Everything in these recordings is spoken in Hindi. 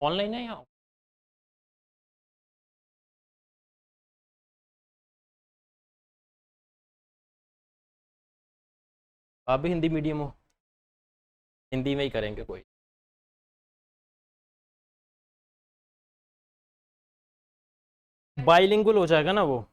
ऑनलाइन है या आप भी हिंदी मीडियम हो? हिंदी में ही करेंगे कोई। बाइलिंगुअल हो जाएगा ना वो।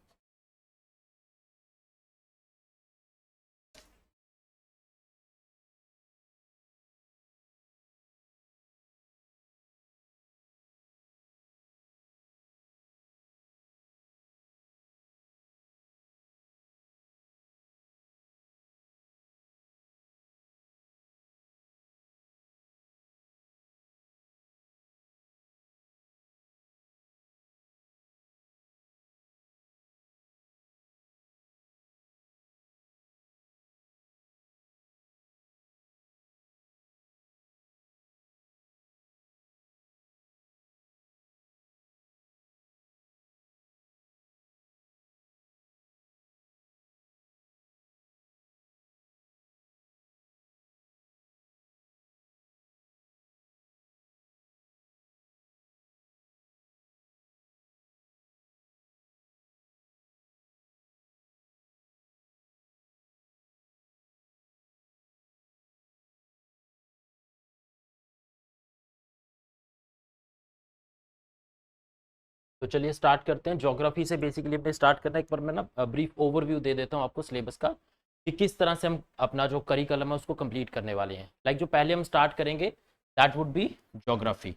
तो चलिए स्टार्ट करते हैं। ज्योग्राफी से बेसिकली अपने स्टार्ट करना, एक बार मैं ना ब्रीफ ओवरव्यू दे देता हूँ आपको सिलेबस का, कि किस तरह से हम अपना जो करिकुलम है उसको कंप्लीट करने वाले हैं। लाइक जो पहले हम स्टार्ट करेंगे दैट वुड बी ज्योग्राफी।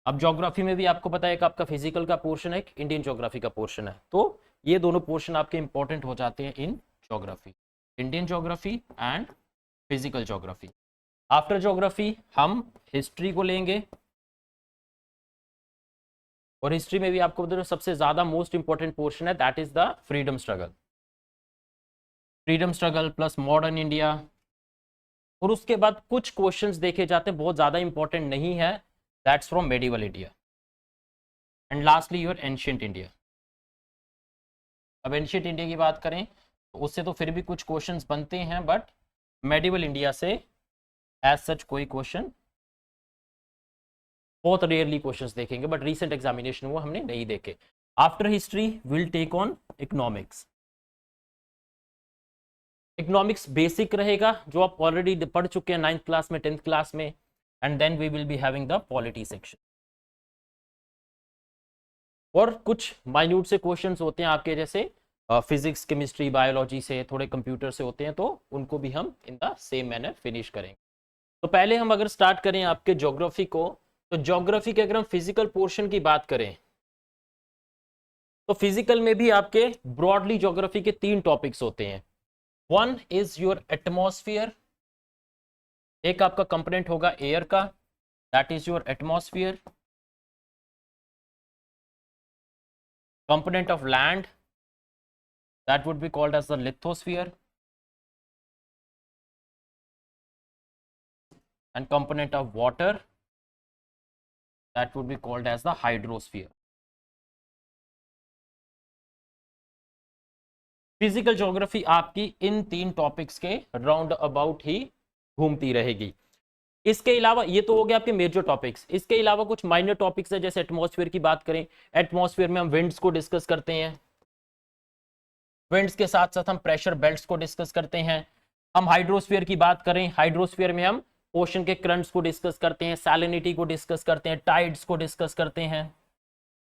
अब ज्योग्राफी में भी आपको पता है एक आपका फिजिकल का पोर्शन है, एक इंडियन ज्योग्राफी का पोर्शन है। तो ये दोनों पोर्शन आपके इंपॉर्टेंट हो जाते हैं in geography, Indian geography and physical geography. After geography हम हिस्ट्री को लेंगे, और हिस्ट्री में भी आपको बता दो सबसे ज्यादा मोस्ट इंपॉर्टेंट पोर्शन है that is the freedom struggle. Freedom struggle plus modern India. और उसके बाद कुछ क्वेश्चंस देखे जाते हैं, बहुत ज्यादा इंपॉर्टेंट नहीं है, that's from medieval India. And lastly your ancient India. अब एंशियंट इंडिया की बात करें तो उससे तो फिर भी कुछ क्वेश्चंस बनते हैं, बट मेडिवल इंडिया से एज सच कोई क्वेश्चन, बहुत रेयरली क्वेश्चंस देखेंगे, बट रीसेंट एग्जामिनेशन वो हमने नहीं देखे। After history will take on economics. Economics basic रहेगा जो आप ऑलरेडी पढ़ चुके हैं 9th क्लास में, 10th क्लास में। And then we will be having the polity section. और कुछ माइन्यूट से क्वेश्चंस होते हैं आपके, जैसे फिजिक्स केमिस्ट्री बायोलॉजी से, थोड़े कंप्यूटर से होते हैं, तो उनको भी हम in the same manner finish करेंगे। तो पहले हम अगर स्टार्ट करें आपके ज्योग्राफी को, तो ज्योग्राफी के अगर हम फिजिकल पोर्शन की बात करें तो फिजिकल में भी आपके ब्रॉडली ज्योग्राफी के 3 टॉपिक्स होते हैं। वन इज योर एटमॉस्फेयर, एक आपका कंपोनेंट होगा एयर का, that is your atmosphere. Component of land, that would be called as the lithosphere. And component of water, that would be called as the hydrosphere. Physical geography आपकी इन 3 टॉपिक्स के राउंड अबाउट ही घूमती रहेगी। इसके अलावा ये तो हो गया आपके मेजर टॉपिक्स, इसके अलावा कुछ माइनर टॉपिक्स है। जैसे एटमॉस्फेयर की बात करें, एटमॉस्फेयर में हम विंड्स को डिस्कस करते हैं, विंड्स के साथ साथ हम प्रेशर बेल्ट्स को डिस्कस करते हैं। हम हाइड्रोस्फीयर की बात करें, हाइड्रोस्फीयर में हम ओशन के करंट्स को डिस्कस करते हैं, सैलिनिटी को डिस्कस करते हैं, टाइड्स को डिस्कस करते हैं।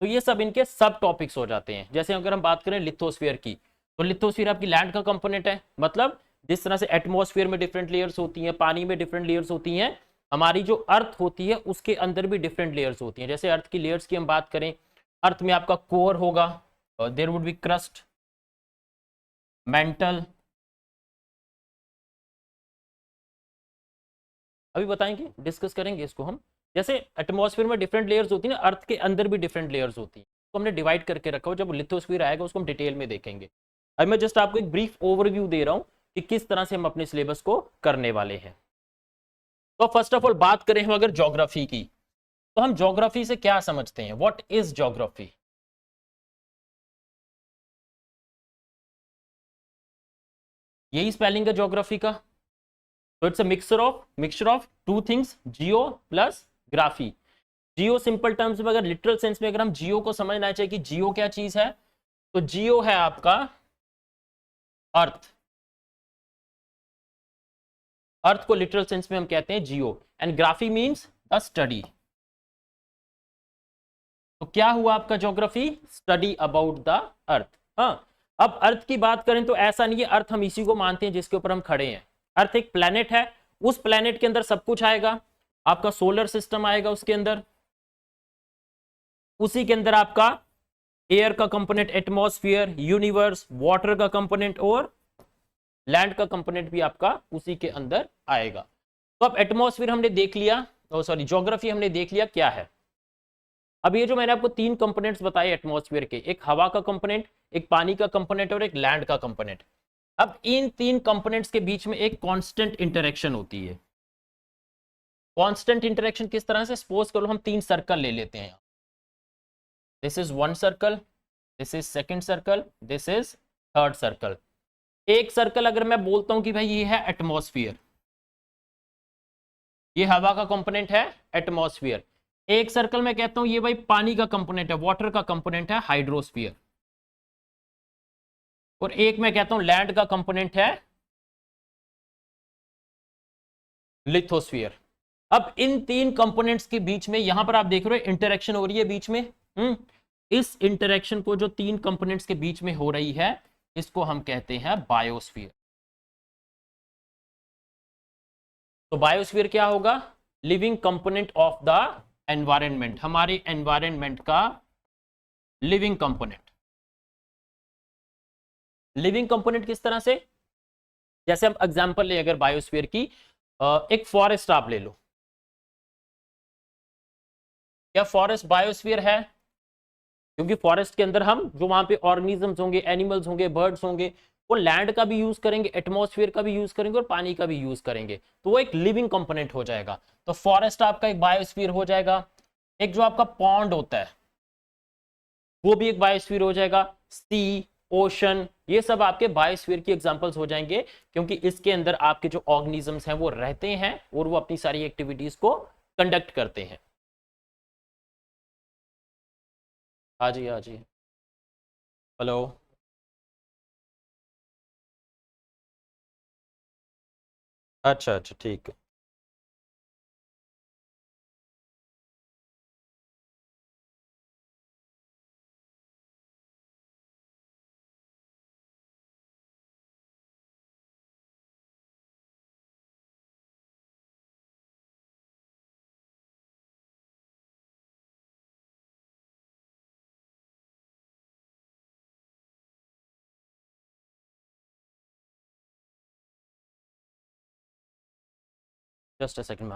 तो ये सब इनके सब टॉपिक्स हो जाते हैं। जैसे अगर हम बात करें लिथोस्फीयर की, तो लिथोस्फीयर आपकी लैंड का कंपोनेंट है। मतलब जिस तरह से एटमॉस्फेयर में डिफरेंट लेयर्स होती हैं, पानी में डिफरेंट लेयर्स होती हैं, हमारी जो अर्थ होती है उसके अंदर भी डिफरेंट लेयर्स होती हैं। जैसे अर्थ की लेयर्स की हम बात करें, अर्थ में आपका कोर होगा, there would be crust, mantle, अभी बताएंगे, डिस्कस करेंगे इसको हम। जैसे एटमॉस्फेयर में डिफरेंट लेयर्स होती है ना, अर्थ के अंदर भी डिफरेंट लेयर्स होती है, तो हमने डिवाइड करके रखा हो। जब लिथोस्फीयर आएगा उसको हम डिटेल में देखेंगे। अभी मैं जस्ट आपको एक ब्रीफ ओवरव्यू दे रहा हूं कि किस तरह से हम अपने सिलेबस को करने वाले हैं। तो फर्स्ट ऑफ ऑल बात करें हम अगर ज्योग्राफी की, तो हम ज्योग्राफी से क्या समझते हैं, व्हाट इज ज्योग्राफी। यही स्पेलिंग है ज्योग्राफी का। तो it's a mixture of two things, Jio plus graphy. Jio simple terms में, अगर लिटरल सेंस में अगर हम जियो को समझना चाहिए कि जियो क्या चीज है, तो जियो है आपका अर्थ। अर्थ को लिटरल सेंस में हम कहते हैं geo, and graphy means the study. तो क्या हुआ आपका geography, study about the earth. हाँ, अब अर्थ की बात करें तो ऐसा नहीं है अर्थ हम इसी को मानते हैं जिसके ऊपर हम खड़े हैं। अर्थ एक प्लेनेट है, उस प्लेनेट के अंदर सब कुछ आएगा, आपका सोलर सिस्टम आएगा उसके अंदर, उसी के अंदर आपका एयर का कंपोनेंट, एटमॉस्फेयर, यूनिवर्स, वाटर का कंपोनेंट और लैंड का कंपोनेंट भी आपका उसी के अंदर आएगा। तो अब एटमॉस्फेयर हमने देख लिया, सॉरी ज्योग्राफी हमने देख लिया क्या है। अब ये जो मैंने आपको तीन कंपोनेंट्स बताए एटमॉस्फेयर के, एक हवा का कंपोनेंट, एक पानी का कंपोनेंट और एक लैंड का कंपोनेंट। अब इन तीन कंपोनेंट्स के बीच में एक कांस्टेंट इंटरेक्शन होती है। कांस्टेंट इंटरेक्शन किस तरह से, सपोज करो हम तीन सर्कल ले लेते हैं, this is one circle, this is second circle, this is third circle. एक सर्कल अगर मैं बोलता हूं कि भाई ये है एटमॉस्फेयर, ये हवा का कंपोनेंट है एटमॉस्फेयर। एक सर्कल में कहता हूं ये भाई पानी का कंपोनेंट है, वाटर का कंपोनेंट है हाइड्रोस्फीयर। और एक मैं कहता हूं लैंड का कंपोनेंट है लिथोस्फीयर। अब इन तीन कंपोनेंट्स के बीच में यहां पर आप देख रहे हो इंटरेक्शन हो रही है बीच में। इस इंटरेक्शन को जो तीन कंपोनेंट्स के बीच में हो रही है, इसको हम कहते हैं बायोस्फीयर। तो बायोस्फीयर क्या होगा, living component of the environment, हमारे एनवायरनमेंट का लिविंग कंपोनेंट। लिविंग कंपोनेंट किस तरह से, जैसे हम एग्जांपल ले अगर बायोस्फीयर की, एक फॉरेस्ट आप ले लो, क्या फॉरेस्ट बायोस्फीयर है, क्योंकि फॉरेस्ट के अंदर हम जो वहां पे ऑर्गेनिजम्स होंगे, एनिमल्स होंगे, बर्ड्स होंगे, वो लैंड का भी यूज करेंगे, एटमॉस्फेयर का भी यूज करेंगे और पानी का भी यूज करेंगे, तो वो एक लिविंग कंपोनेंट हो जाएगा। तो फॉरेस्ट आपका एक बायोस्फीयर हो जाएगा। एक जो आपका पॉन्ड होता है वो भी एक बायोस्फीयर हो जाएगा, सी, ओशन, ये सब आपके बायोस्फीयर की एग्जांपल्स हो जाएंगे, क्योंकि इसके अंदर आपके जो ऑर्गेनिजम्स हैं वो रहते हैं और वो अपनी सारी एक्टिविटीज को कंडक्ट करते हैं। हाँ जी, हाँ जी, हेलो। अच्छा अच्छा, ठीक है। Just a second.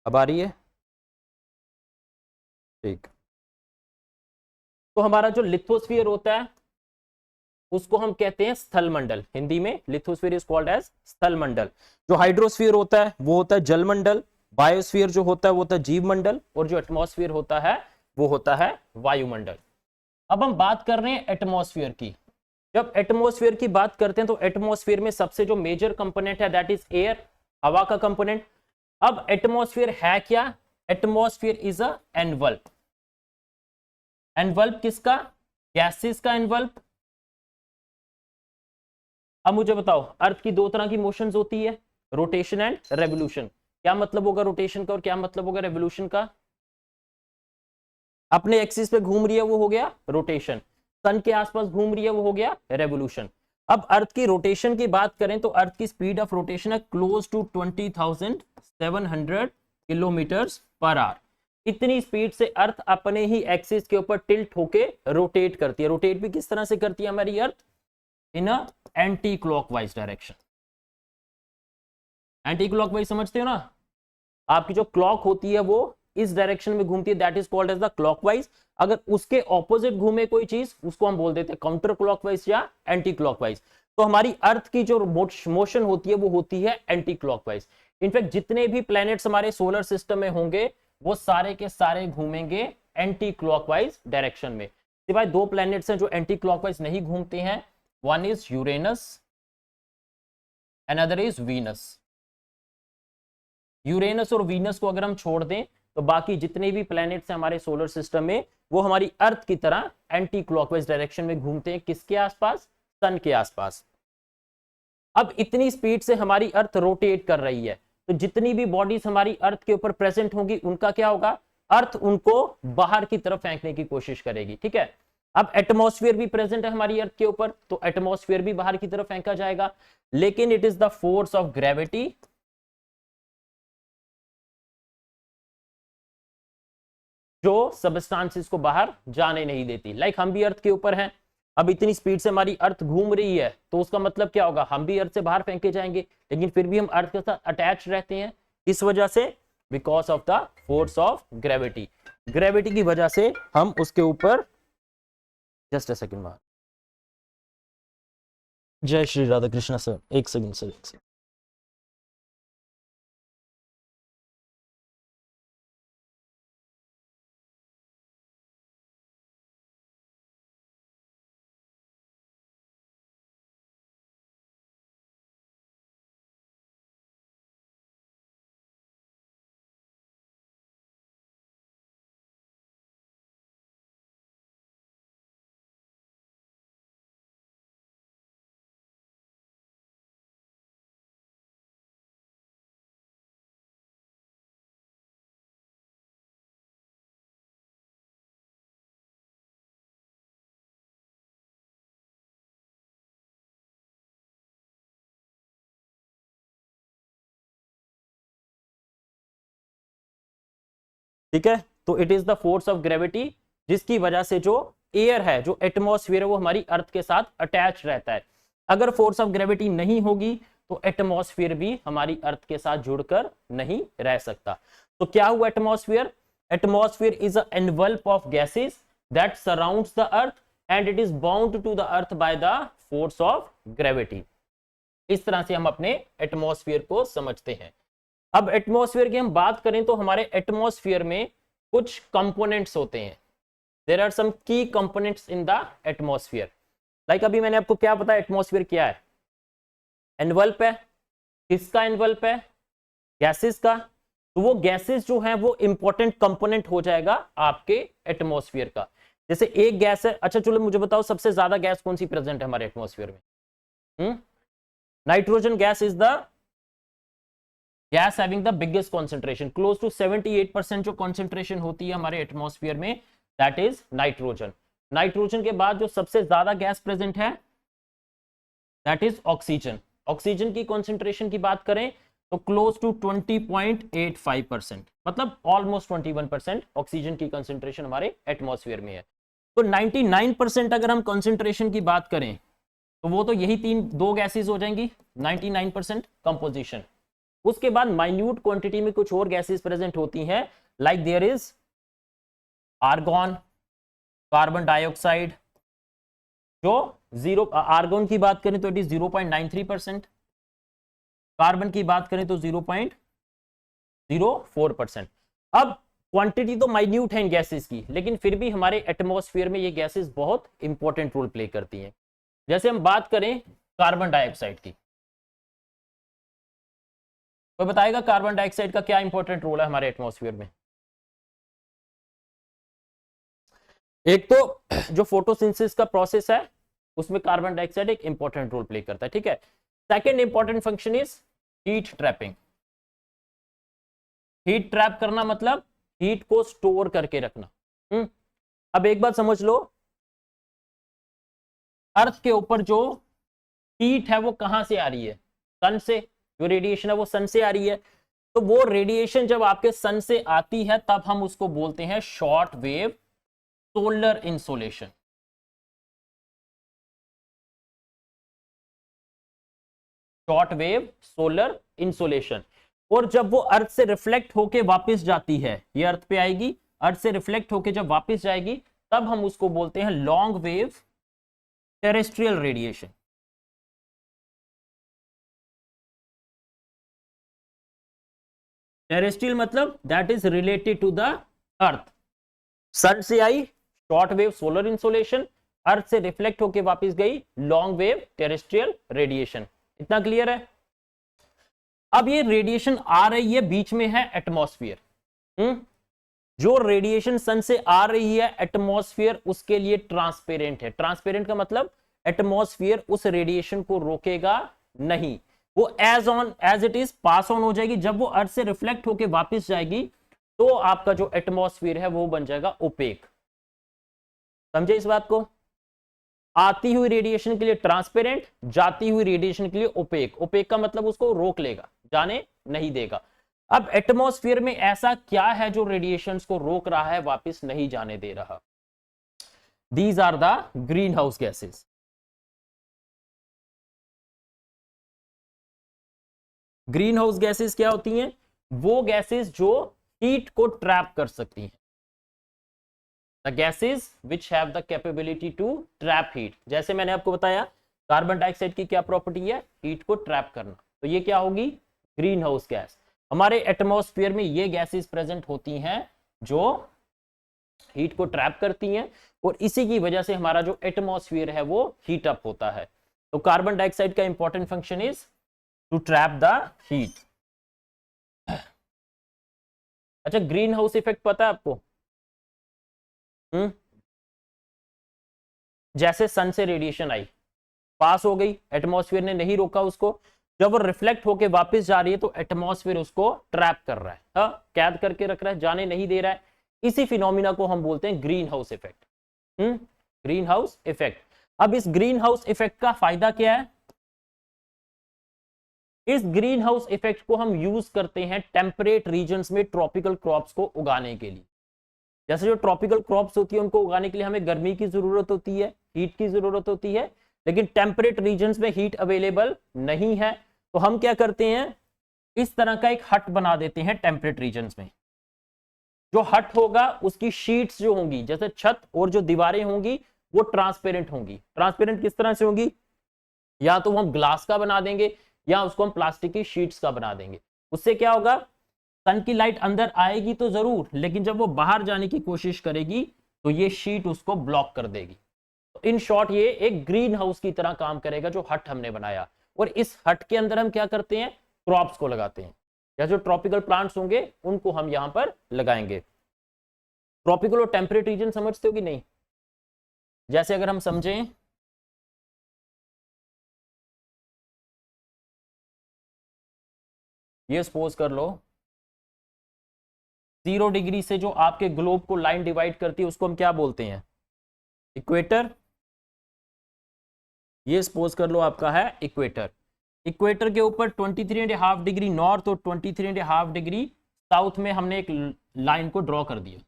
अब आ रही है? ठीक। तो हमारा जो लिथोस्फीयर होता है उसको हम कहते हैं स्थल मंडल। हिंदी में लिथोस्फीयर इज कॉल्ड एज स्थल मंडल। जो हाइड्रोस्फीयर होता है वो होता है जल मंडल। बायोस्फीयर जो होता है वो होता है जीव मंडल। और जो एटमॉस्फेयर होता है वो होता है वायुमंडल। अब हम बात कर रहे हैं एटमॉस्फेयर की। जब एटमॉस्फेयर की बात करते हैं तो एटमॉस्फेयर में सबसे जो मेजर कंपोनेंट है दैट इज एयर, हवा का कंपोनेंट। अब एटमॉस्फेयर है क्या? Atmosphere is a एनवल्प। एनवल्प किसका? गैसेस का एनवल्प। अब मुझे बताओ, अर्थ की दो तरह की मोशंस होती है, रोटेशन एंड रेवोल्यूशन। क्या मतलब होगा रोटेशन का और क्या मतलब होगा रेवोल्यूशन का? अपने एक्सिस पे घूम रही है वो हो गया रोटेशन, सन के आसपास घूम रही है वो हो गया रेवोल्यूशन। अब अर्थ की रोटेशन की बात करें तो अर्थ की स्पीड ऑफ रोटेशन है close to 20,700 kilometre per hour. इतनी स्पीड से अर्थ अपने ही एक्सिस के ऊपर टिल्ट होके रोटेट करती है। रोटेट भी किस तरह से करती है हमारी earth? In a anti clockwise direction. Anti clockwise समझते हो ना? आपकी जो क्लॉक होती है वो इस डायरेक्शन में घूमती है, that is called as the clockwise. अगर उसके ऑपोजिट घूमे कोई चीज उसको हम बोल देते हैं काउंटर क्लॉकवाइज या एंटी क्लॉकवाइज। तो हमारी अर्थ की जो मोशन होती है वो होती है एंटी क्लॉकवाइज। इनफैक्ट जितने भी प्लैनेट्स हमारे सोलर सिस्टम में होंगे वो सारे के सारे घूमेंगे एंटी क्लॉकवाइज डायरेक्शन में। सिवाय दो प्लैनेट्स हैं जो एंटी क्लॉकवाइज नहीं घूमते हैं, one is Uranus, another is Venus. Uranus और वीनस को अगर हम छोड़ दें तो बाकी जितने भी प्लैनेट्स हैं हमारे सोलर सिस्टम में वो हमारी अर्थ की तरह एंटी क्लॉकवाइज डायरेक्शन में घूमते हैं। किसके आसपास? सन के आसपास। अब इतनी स्पीड से हमारी अर्थ रोटेट कर रही है तो जितनी भी बॉडीज हमारी अर्थ के ऊपर प्रेजेंट होंगी उनका क्या होगा? अर्थ उनको बाहर की तरफ फेंकने की कोशिश करेगी। ठीक है। अब एटमॉस्फेयर भी प्रेजेंट है हमारी अर्थ के ऊपर तो एटमॉस्फेयर भी बाहर की तरफ फेंका जाएगा, लेकिन it is the force of gravity जो सबस्टांसेस को बाहर जाने नहीं देती। लाइक हम भी अर्थ के ऊपर हैं, अब इतनी स्पीड से हमारी अर्थ घूम रही है तो उसका मतलब क्या होगा? हम भी अर्थ से बाहर फेंके जाएंगे, लेकिन फिर भी हम अर्थ के साथ अटैच रहते हैं। इस वजह से because of the force of gravity. Gravity की वजह से हम उसके ऊपर, जस्ट अ सेकंड बाद, जय श्री राधा कृष्णा सर, एक सेकंड सर, एक सेकंड। ठीक है, तो it is the force of gravity जिसकी वजह से जो एयर है, जो एटमॉस्फेयर है, वो हमारी अर्थ के साथ अटैच रहता है। अगर फोर्स ऑफ ग्रेविटी नहीं होगी तो एटमॉस्फेयर भी हमारी अर्थ के साथ जुड़कर नहीं रह सकता। तो क्या हुआ atmosphere? Atmosphere is a envelope of gases that surrounds the earth and it is bound to the earth by the force of gravity. इस तरह से हम अपने एटमॉस्फेयर को समझते हैं। अब एटमॉस्फेयर की हम बात करें तो हमारे एटमॉस्फेयर में कुछ कंपोनेंट्स होते हैं। देयर आर सम की components in the atmosphere. Like अभी मैंने आपको क्या बताया एटमॉस्फेयर क्या है? एनवल्प है। किसका एनवल्प है? गैसेस का। तो वो गैसेस जो हैं वो इंपॉर्टेंट कंपोनेंट हो जाएगा आपके एटमॉस्फेयर का। जैसे एक गैस है, अच्छा चलो मुझे बताओ सबसे ज्यादा गैस कौन सी प्रेजेंट है हमारे एटमॉस्फेयर में? Nitrogen gas is the gas having the biggest concentration, close to 78% जो कॉन्सेंट्रेशन होती है हमारे एटमॉस्फेयर में, दैट इज नाइट्रोजन। नाइट्रोजन के बाद जो सबसे ज्यादा गैस प्रेजेंट है दैट इज ऑक्सीजन। ऑक्सीजन की कॉन्सेंट्रेशन की बात करें तो क्लोज टू 20.85%, मतलब ऑलमोस्ट 21% ऑक्सीजन की कंसेंट्रेशन हमारे एटमॉस्फेयर में है। तो 99% अगर हम कंसेंट्रेशन की बात करें तो वो तो यही दो गैसेस हो जाएंगी 99% कंपोजिशन। उसके बाद माइन्यूट क्वांटिटी में कुछ और गैसेस प्रेजेंट होती हैं, like there is argon, carbon dioxide, जो जीरो, आर्गॉन की बात करें तो इट इज 0.93%, कार्बन की बात करें तो 0.04%। अब क्वांटिटी तो माइन्यूट है इन गैसेस की, लेकिन फिर भी हमारे एटमॉस्फेयर में ये गैसेस बहुत इंपॉर्टेंट रोल प्ले करती हैं। जैसे हम बात करें कार्बन डाइऑक्साइड की, तो बताएगा कार्बन डाइऑक्साइड का क्या इंपॉर्टेंट रोल है हमारे एटमॉस्फेयर में। एक तो जो फोटोसिंथेसिस का प्रोसेस है उसमें कार्बन डाइऑक्साइड एक इंपॉर्टेंट रोल प्ले करता है, ठीक है। Second important function is heat trapping. Heat trap करना मतलब हीट को स्टोर करके रखना। अब एक बात समझ लो, अर्थ के ऊपर जो हीट है वो कहां से आ रही है? सन से। जो रेडिएशन है वो सन से आ रही है। तो वो रेडिएशन जब आपके सन से आती है तब हम उसको बोलते हैं short wave solar insolation. Short wave solar insolation. और जब वो अर्थ से रिफ्लेक्ट होके वापस जाती है, ये अर्थ पे आएगी, अर्थ से रिफ्लेक्ट होके जब वापस जाएगी तब हम उसको बोलते हैं long wave terrestrial radiation. Terrestrial मतलब that is related to the earth. Sun से आई short wave solar insolation, earth से रिफ्लेक्ट होके वापस गई लॉन्ग वेव टेरेस्ट्रियल रेडिएशन। इतना क्लियर है? अब ये रेडिएशन आ रही है, बीच में है एटमॉस्फेयर। जो रेडिएशन सन से आ रही है एटमॉस्फेयर उसके लिए ट्रांसपेरेंट है। ट्रांसपेरेंट का मतलब एटमॉस्फेयर उस रेडिएशन को रोकेगा नहीं, वो as it is pass on हो जाएगी। जब वो अर्थ से रिफ्लेक्ट होके वापस जाएगी तो आपका जो एटमॉस्फेयर है वो बन जाएगा ओपेक। समझे इस बात को? आती हुई रेडिएशन के लिए ट्रांसपेरेंट, जाती हुई रेडिएशन के लिए ओपेक। ओपेक का मतलब उसको रोक लेगा, जाने नहीं देगा। अब एटमॉस्फेयर में ऐसा क्या है जो रेडिएशंस को रोक रहा है, वापस नहीं जाने दे रहा? These are the green house gases. Green house gases क्या होती हैं? वो गैसेस जो हीट को ट्रैप कर सकती हैं। The gases which have the capability to trap heat. जैसे मैंने आपको बताया कार्बन डाइऑक्साइड की क्या प्रॉपर्टी है? हीट को ट्रैप करना। तो ये क्या होगी? Green house gas. हमारे एटमॉस्फेयर में ये गैसेस प्रेजेंट होती हैं जो हीट को ट्रैप करती हैं, और इसी की वजह से हमारा जो एटमॉस्फेयर है वो हीट अप होता है। तो कार्बन डाइऑक्साइड का important function is to trap the heat. अच्छा, ग्रीन हाउस इफेक्ट पता है आपको? जैसे सन से रेडिएशन आई, पास हो गई, एटमॉस्फेयर ने नहीं रोका उसको, जब वो रिफ्लेक्ट होके वापस जा रही है तो एटमॉस्फेयर उसको ट्रैप कर रहा है, कैद करके रख रहा है, जाने नहीं दे रहा है। इसी फिनोमिना को हम बोलते हैं green house effect. Green house effect. अब इस ग्रीन हाउस इफेक्ट का फायदा क्या है? इस ग्रीन हाउस इफेक्ट को हम यूज करते हैं टेम्परेट रीजन्स में ट्रॉपिकल क्रॉप्स को उगाने के लिए। जैसे जो ट्रॉपिकल क्रॉप्स होती है उनको उगाने के लिए हमें गर्मी की जरूरत होती है, हीट की जरूरत होती है, लेकिन टेम्परेट रीजन्स में हीट अवेलेबल नहीं है। तो हम क्या करते हैं, इस तरह का एक हट बना देते हैं टेम्परेट रीजन्स में। जो हट होगा उसकी शीट्स जो होंगी, जैसे छत और जो दीवारें होंगी वो ट्रांसपेरेंट होंगी। ट्रांसपेरेंट किस तरह से होंगी? या तो हम ग्लास का बना देंगे या उसको हम प्लास्टिक की शीट्स का बना देंगे। उससे क्या होगा, सन की लाइट अंदर आएगी तो जरूर, लेकिन जब वो बाहर जाने की कोशिश करेगी तो ये शीट उसको ब्लॉक कर देगी। तो इन शॉर्ट ये एक ग्रीन हाउस की तरह काम करेगा जो हट हमने बनाया। और इस हट के अंदर हम क्या करते हैं, क्रॉप्स को लगाते हैं, या जो ट्रॉपिकल प्लांट्स होंगे उनको हम यहां पर लगाएंगे। ट्रॉपिकल और टेम्परेट रीजन समझते हो कि नहीं? जैसे अगर हम समझें, ये सपोज कर लो 0 डिग्री से जो आपके ग्लोब को लाइन डिवाइड करती है उसको हम क्या बोलते हैं? इक्वेटर। ये सपोज कर लो आपका है इक्वेटर। इक्वेटर के ऊपर 23.5 डिग्री नॉर्थ और 23.5 डिग्री साउथ में हमने एक लाइन को ड्रॉ कर दिया।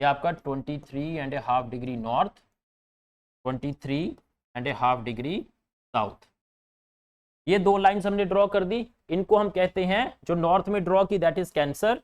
ये आपका 23.5 डिग्री नॉर्थ, 23.5 डिग्री साउथ। ये दो लाइंस हमने ड्रॉ कर दी, इनको हम कहते हैं, जो नॉर्थ में ड्रॉ की दैट इज कैंसर,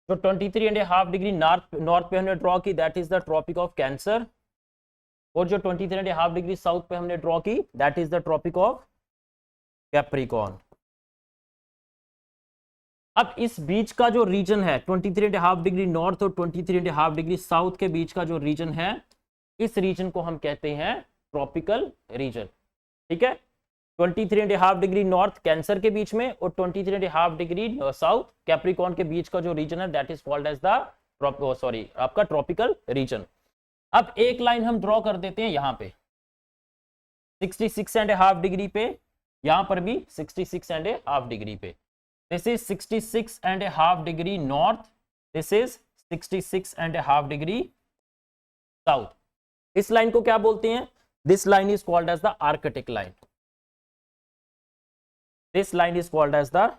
जो 23.5 डिग्री नॉर्थ पे हमने ड्रॉ की that is the Tropic of Cancer, और जो 23.5 डिग्री साउथ पे हमने ड्रॉ की that is the Tropic of Capricorn. अब इस बीच का जो रीजन है 23.5 डिग्री नॉर्थ और 23.5 डिग्री साउथ के बीच का जो रीजन है, इस रीजन को हम कहते हैं ट्रॉपिकल रीजन। ठीक है, 23.5 डिग्री नॉर्थ कैंसर के बीच में और 23.5 डिग्री साउथ कैप्रिकॉर्न के बीच का जो रीजन है that is called as the आपका ट्रॉपिकल रीजन। अब एक लाइन हम ड्रॉ कर देते हैं यहां पे 66.5 डिग्री पे, यहां पर भी 66.5 डिग्री पे। This is 66.5 degree north, this is 66.5 degree south. इस लाइन को क्या बोलते हैं? This line is called as the Arctic line, this line is called as the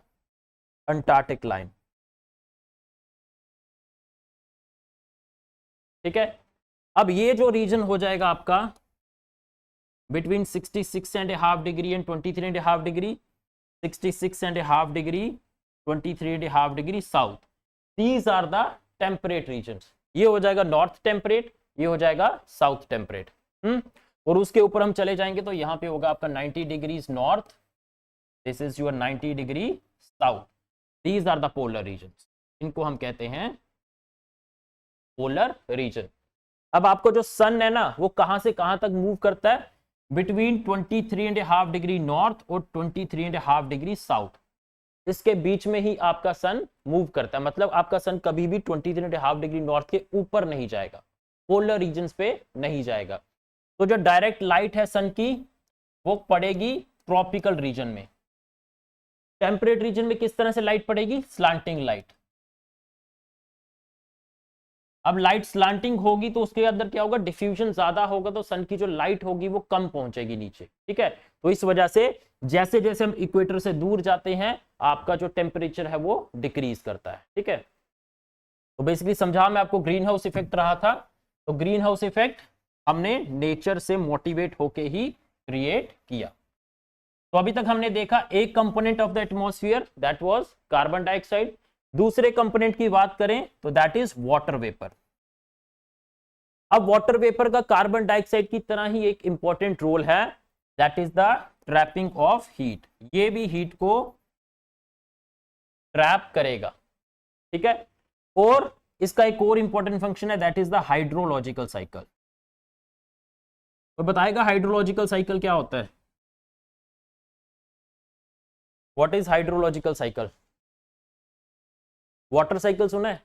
Antarctic line. ठीक है, अब ये जो रीजन हो जाएगा आपका between 66.5 degree and 23.5 degree, 66.5 degree 23.5 degree south, these are the temperate regions. ये हो जाएगा नॉर्थ टेम्परेट, ये हो जाएगा साउथ टेम्परेट। और उसके ऊपर हम चले जाएंगे तो यहां पे होगा आपका 90 degrees north, this is your 90 degree south, these are the polar regions, इनको हम कहते हैं पोलर रीजन। अब आपको जो सन है ना वो कहां से कहां तक मूव करता है? बिटवीन 23.5 डिग्री नॉर्थ और 23.5 डिग्री साउथ, इसके बीच में ही आपका सन मूव करता है। मतलब आपका सन कभी भी 23.5 डिग्री नॉर्थ के ऊपर नहीं जाएगा, पोलर रीजन्स पे नहीं जाएगा। तो जो डायरेक्ट लाइट है सन की वो पड़ेगी ट्रॉपिकल रीजन में। टेम्परेट रीजन में किस तरह से लाइट पड़ेगी? Slanting light. अब लाइट स्लांटिंग होगी तो उसके अंदर क्या होगा? डिफ्यूजन ज्यादा होगा, तो सन की जो लाइट होगी वो कम पहुंचेगी नीचे। ठीक है, तो इस वजह से जैसे जैसे हम इक्वेटर से दूर जाते हैं आपका जो टेम्परेचर है वो डिक्रीज करता है। ठीक है, तो बेसिकली समझा मैं आपको ग्रीन हाउस इफेक्ट रहा था। तो ग्रीन हाउस इफेक्ट हमने नेचर से मोटिवेट होके ही क्रिएट किया। तो अभी तक हमने देखा एक component of the atmosphere that was carbon dioxide. दूसरे कंपोनेंट की बात करें तो दैट इज वाटर वेपर। अब वाटर वेपर का कार्बन डाइऑक्साइड की तरह ही एक इंपॉर्टेंट रोल है, that is the trapping of heat. ये भी हीट को ट्रैप करेगा। ठीक है, और इसका एक और इंपॉर्टेंट फंक्शन है that is the hydrological cycle. तो बताएगा हाइड्रोलॉजिकल साइकिल क्या होता है? What is hydrological cycle? Water cycle सुना है?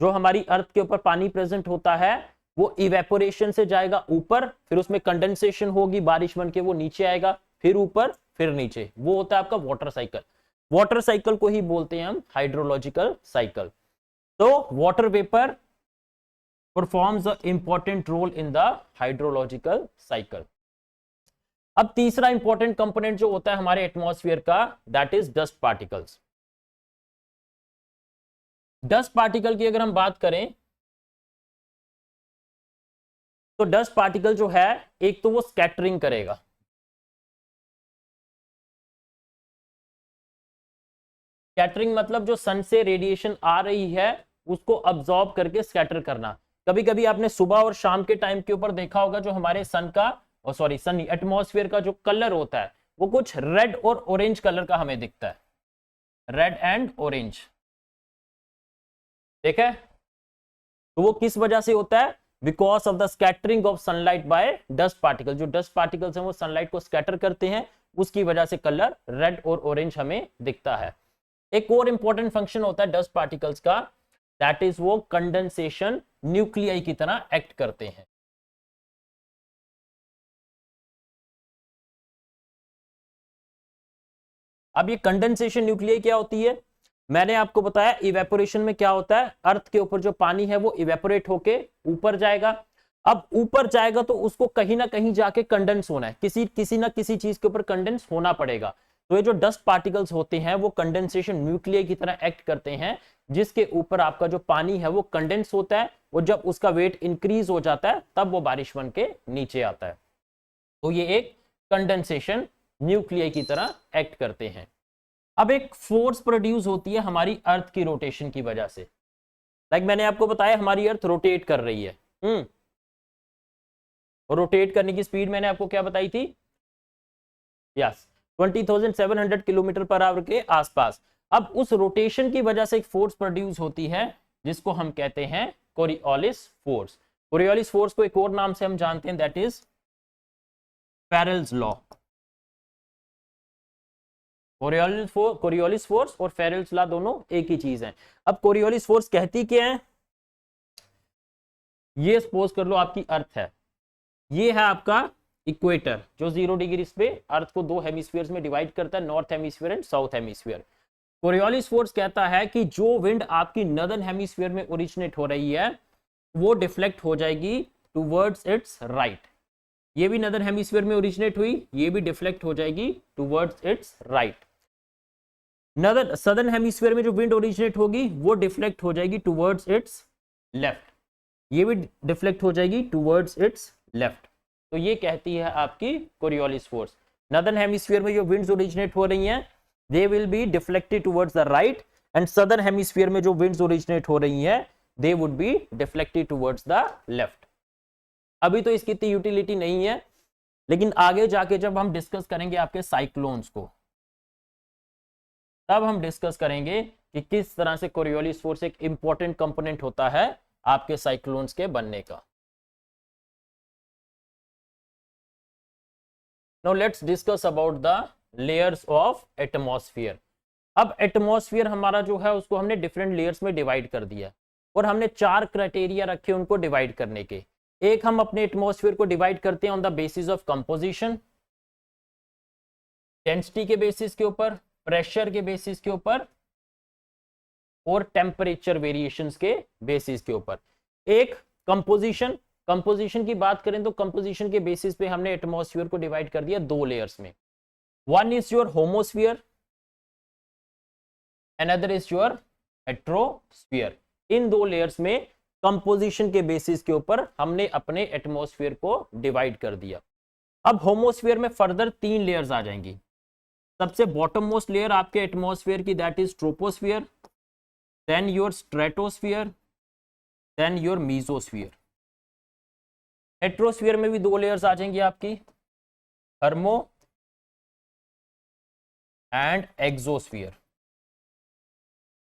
जो हमारी अर्थ के ऊपर पानी प्रेजेंट होता है वो इवेपोरेशन से जाएगा ऊपर, फिर उसमें कंडेंसेशन होगी, बारिश बन के वो नीचे आएगा, फिर ऊपर फिर नीचे, वो होता है आपका वाटर साइकिल। वाटर साइकिल को ही बोलते हैं हम हाइड्रोलॉजिकल साइकिल। तो water vapour performs a important role in the hydrological cycle. अब तीसरा इंपॉर्टेंट कंपोनेंट जो होता है हमारे एटमॉस्फेयर का that is dust particles. Dust particle की अगर हम बात करें तो डस्ट पार्टिकल जो है एक तो वो स्कैटरिंग करेगा। स्कैटरिंग मतलब जो सन से रेडिएशन आ रही है उसको अब्सॉर्ब करके स्कैटर करना। कभी कभी आपने सुबह और शाम के टाइम के ऊपर देखा होगा जो हमारे सन का सन एटमॉस्फेयर का जो कलर होता है वो कुछ रेड और ऑरेंज कलर का हमें दिखता है, रेड एंड ऑरेंज। ठीक है, तो वो किस वजह से होता है? Because of the scattering of sunlight bye dust particle, जो डस्ट पार्टिकल्स हैं वो सनलाइट को स्कैटर करते हैं, उसकी वजह से कलर रेड और ऑरेंज हमें दिखता है। एक और इंपॉर्टेंट फंक्शन होता है डस्ट पार्टिकल्स का, दैट इज वो कंडेंसेशन न्यूक्लियाई की तरह एक्ट करते हैं। अब ये कंडेंसेशन न्यूक्लियाई क्या होती है? मैंने आपको बताया इवेपोरेशन में क्या होता है, अर्थ के ऊपर जो पानी है वो इवेपोरेट होके ऊपर जाएगा। अब ऊपर जाएगा तो उसको कहीं ना कहीं जाके कंडेंस होना है, किसी ना किसी चीज के ऊपर कंडेंस होना पड़ेगा। तो ये जो डस्ट पार्टिकल्स होते हैं वो कंडेंसेशन न्यूक्लियाई की तरह एक्ट करते हैं, जिसके ऊपर आपका जो पानी है वो कंडेंस होता है, और जब उसका वेट इंक्रीज हो जाता है तब वो बारिश बन के नीचे आता है। तो ये एक कंडेंसेशन न्यूक्लियाई की तरह एक्ट करते हैं। अब एक फोर्स प्रोड्यूस होती है हमारी अर्थ की रोटेशन की वजह से। लाइक मैंने आपको बताया हमारी अर्थ रोटेट कर रही है, और रोटेट करने की स्पीड मैंने आपको क्या बताई थी? यस, 20,700 किलोमीटर पर आवर के आसपास। अब उस रोटेशन की वजह से एक फोर्स प्रोड्यूस होती है जिसको हम कहते हैं कोरियोलिस फोर्स। कोरियोलिस फोर्स को एक और नाम से हम जानते हैं, that is Ferrel's law. Coriolis force और फेरेल्स लॉ दोनों एक ही चीज है। अब कोरियोलिस फोर्स कहती क्या है? ये सपोज कर लो आपकी अर्थ है, ये है आपका इक्वेटर जो 0 डिग्री पे अर्थ को दो हेमिस्फीयर्स में डिवाइड करता है, north hemisphere and south hemisphere. Coriolis force कहता है कि जो विंड आपकी नॉर्दर्न हेमिस्फीयर में ओरिजिनेट हो रही है वो डिफ्लेक्ट हो जाएगी टुवर्ड्स इट्स राइट। ये भी नॉर्दर्न हेमिस्फीयर में ओरिजिनेट हुई, ये भी डिफ्लेक्ट हो जाएगी towards it's right. Northern southern hemisphere में जो विंड ओरिजिनेट होगी वो डिफ्लेक्ट हो जाएगी टुवर्ड्स इट्स लेफ्ट, ये भी डिफ्लेक्ट हो जाएगी टुवर्ड्स इट्स लेफ्ट। तो ये कहती है आपकी कोरियोलिस फोर्स। नॉर्दर्न हेमिस्फीयर में जो विंड्स ओरिजिनेट हो रही हैं they will be deflected towards the right, and southern hemisphere में जो विंड्स ओरिजिनेट हो रही हैं they would be deflected towards the left. अभी तो इसकी इतनी यूटिलिटी नहीं है, लेकिन आगे जाके जब हम डिस्कस करेंगे आपके साइक्लोन्स को, तब हम डिस्कस करेंगे कि किस तरह से कोरियोलिस फोर्स एक इंपॉर्टेंट कंपोनेंट होता है आपके साइक्लोन्स के बनने का। Now let's discuss about the layers of atmosphere. अब एटमॉस्फेयर हमारा जो है उसको हमने डिफरेंट लेयर्स में डिवाइड कर दिया, और हमने 4 क्राइटेरिया रखे उनको डिवाइड करने के। एक, हम अपने एटमॉस्फेयर को डिवाइड करते हैं on the basis of composition, density के बेसिस के ऊपर, प्रेशर के बेसिस के ऊपर, और टेम्परेचर वेरिएशंस के बेसिस के ऊपर। एक कंपोजिशन, कंपोजिशन की बात करें तो कंपोजिशन के बेसिस पे हमने एटमॉस्फेयर को डिवाइड कर दिया 2 लेयर्स में। One is your homosphere, another is your heterosphere. In 2 layers में कंपोजिशन के बेसिस के ऊपर हमने अपने एटमॉस्फेयर को डिवाइड कर दिया। अब होमोस्फीयर में फर्दर 3 लेयर्स आ जाएंगी। सबसे बॉटम मोस्ट लेयर आपके एटमॉस्फेयर की that is troposphere, then your stratosphere, then your mesosphere. Heterosphere में भी 2 लेयर्स आ जाएंगी आपकी, थर्मो एंड एक्सोस्फीयर।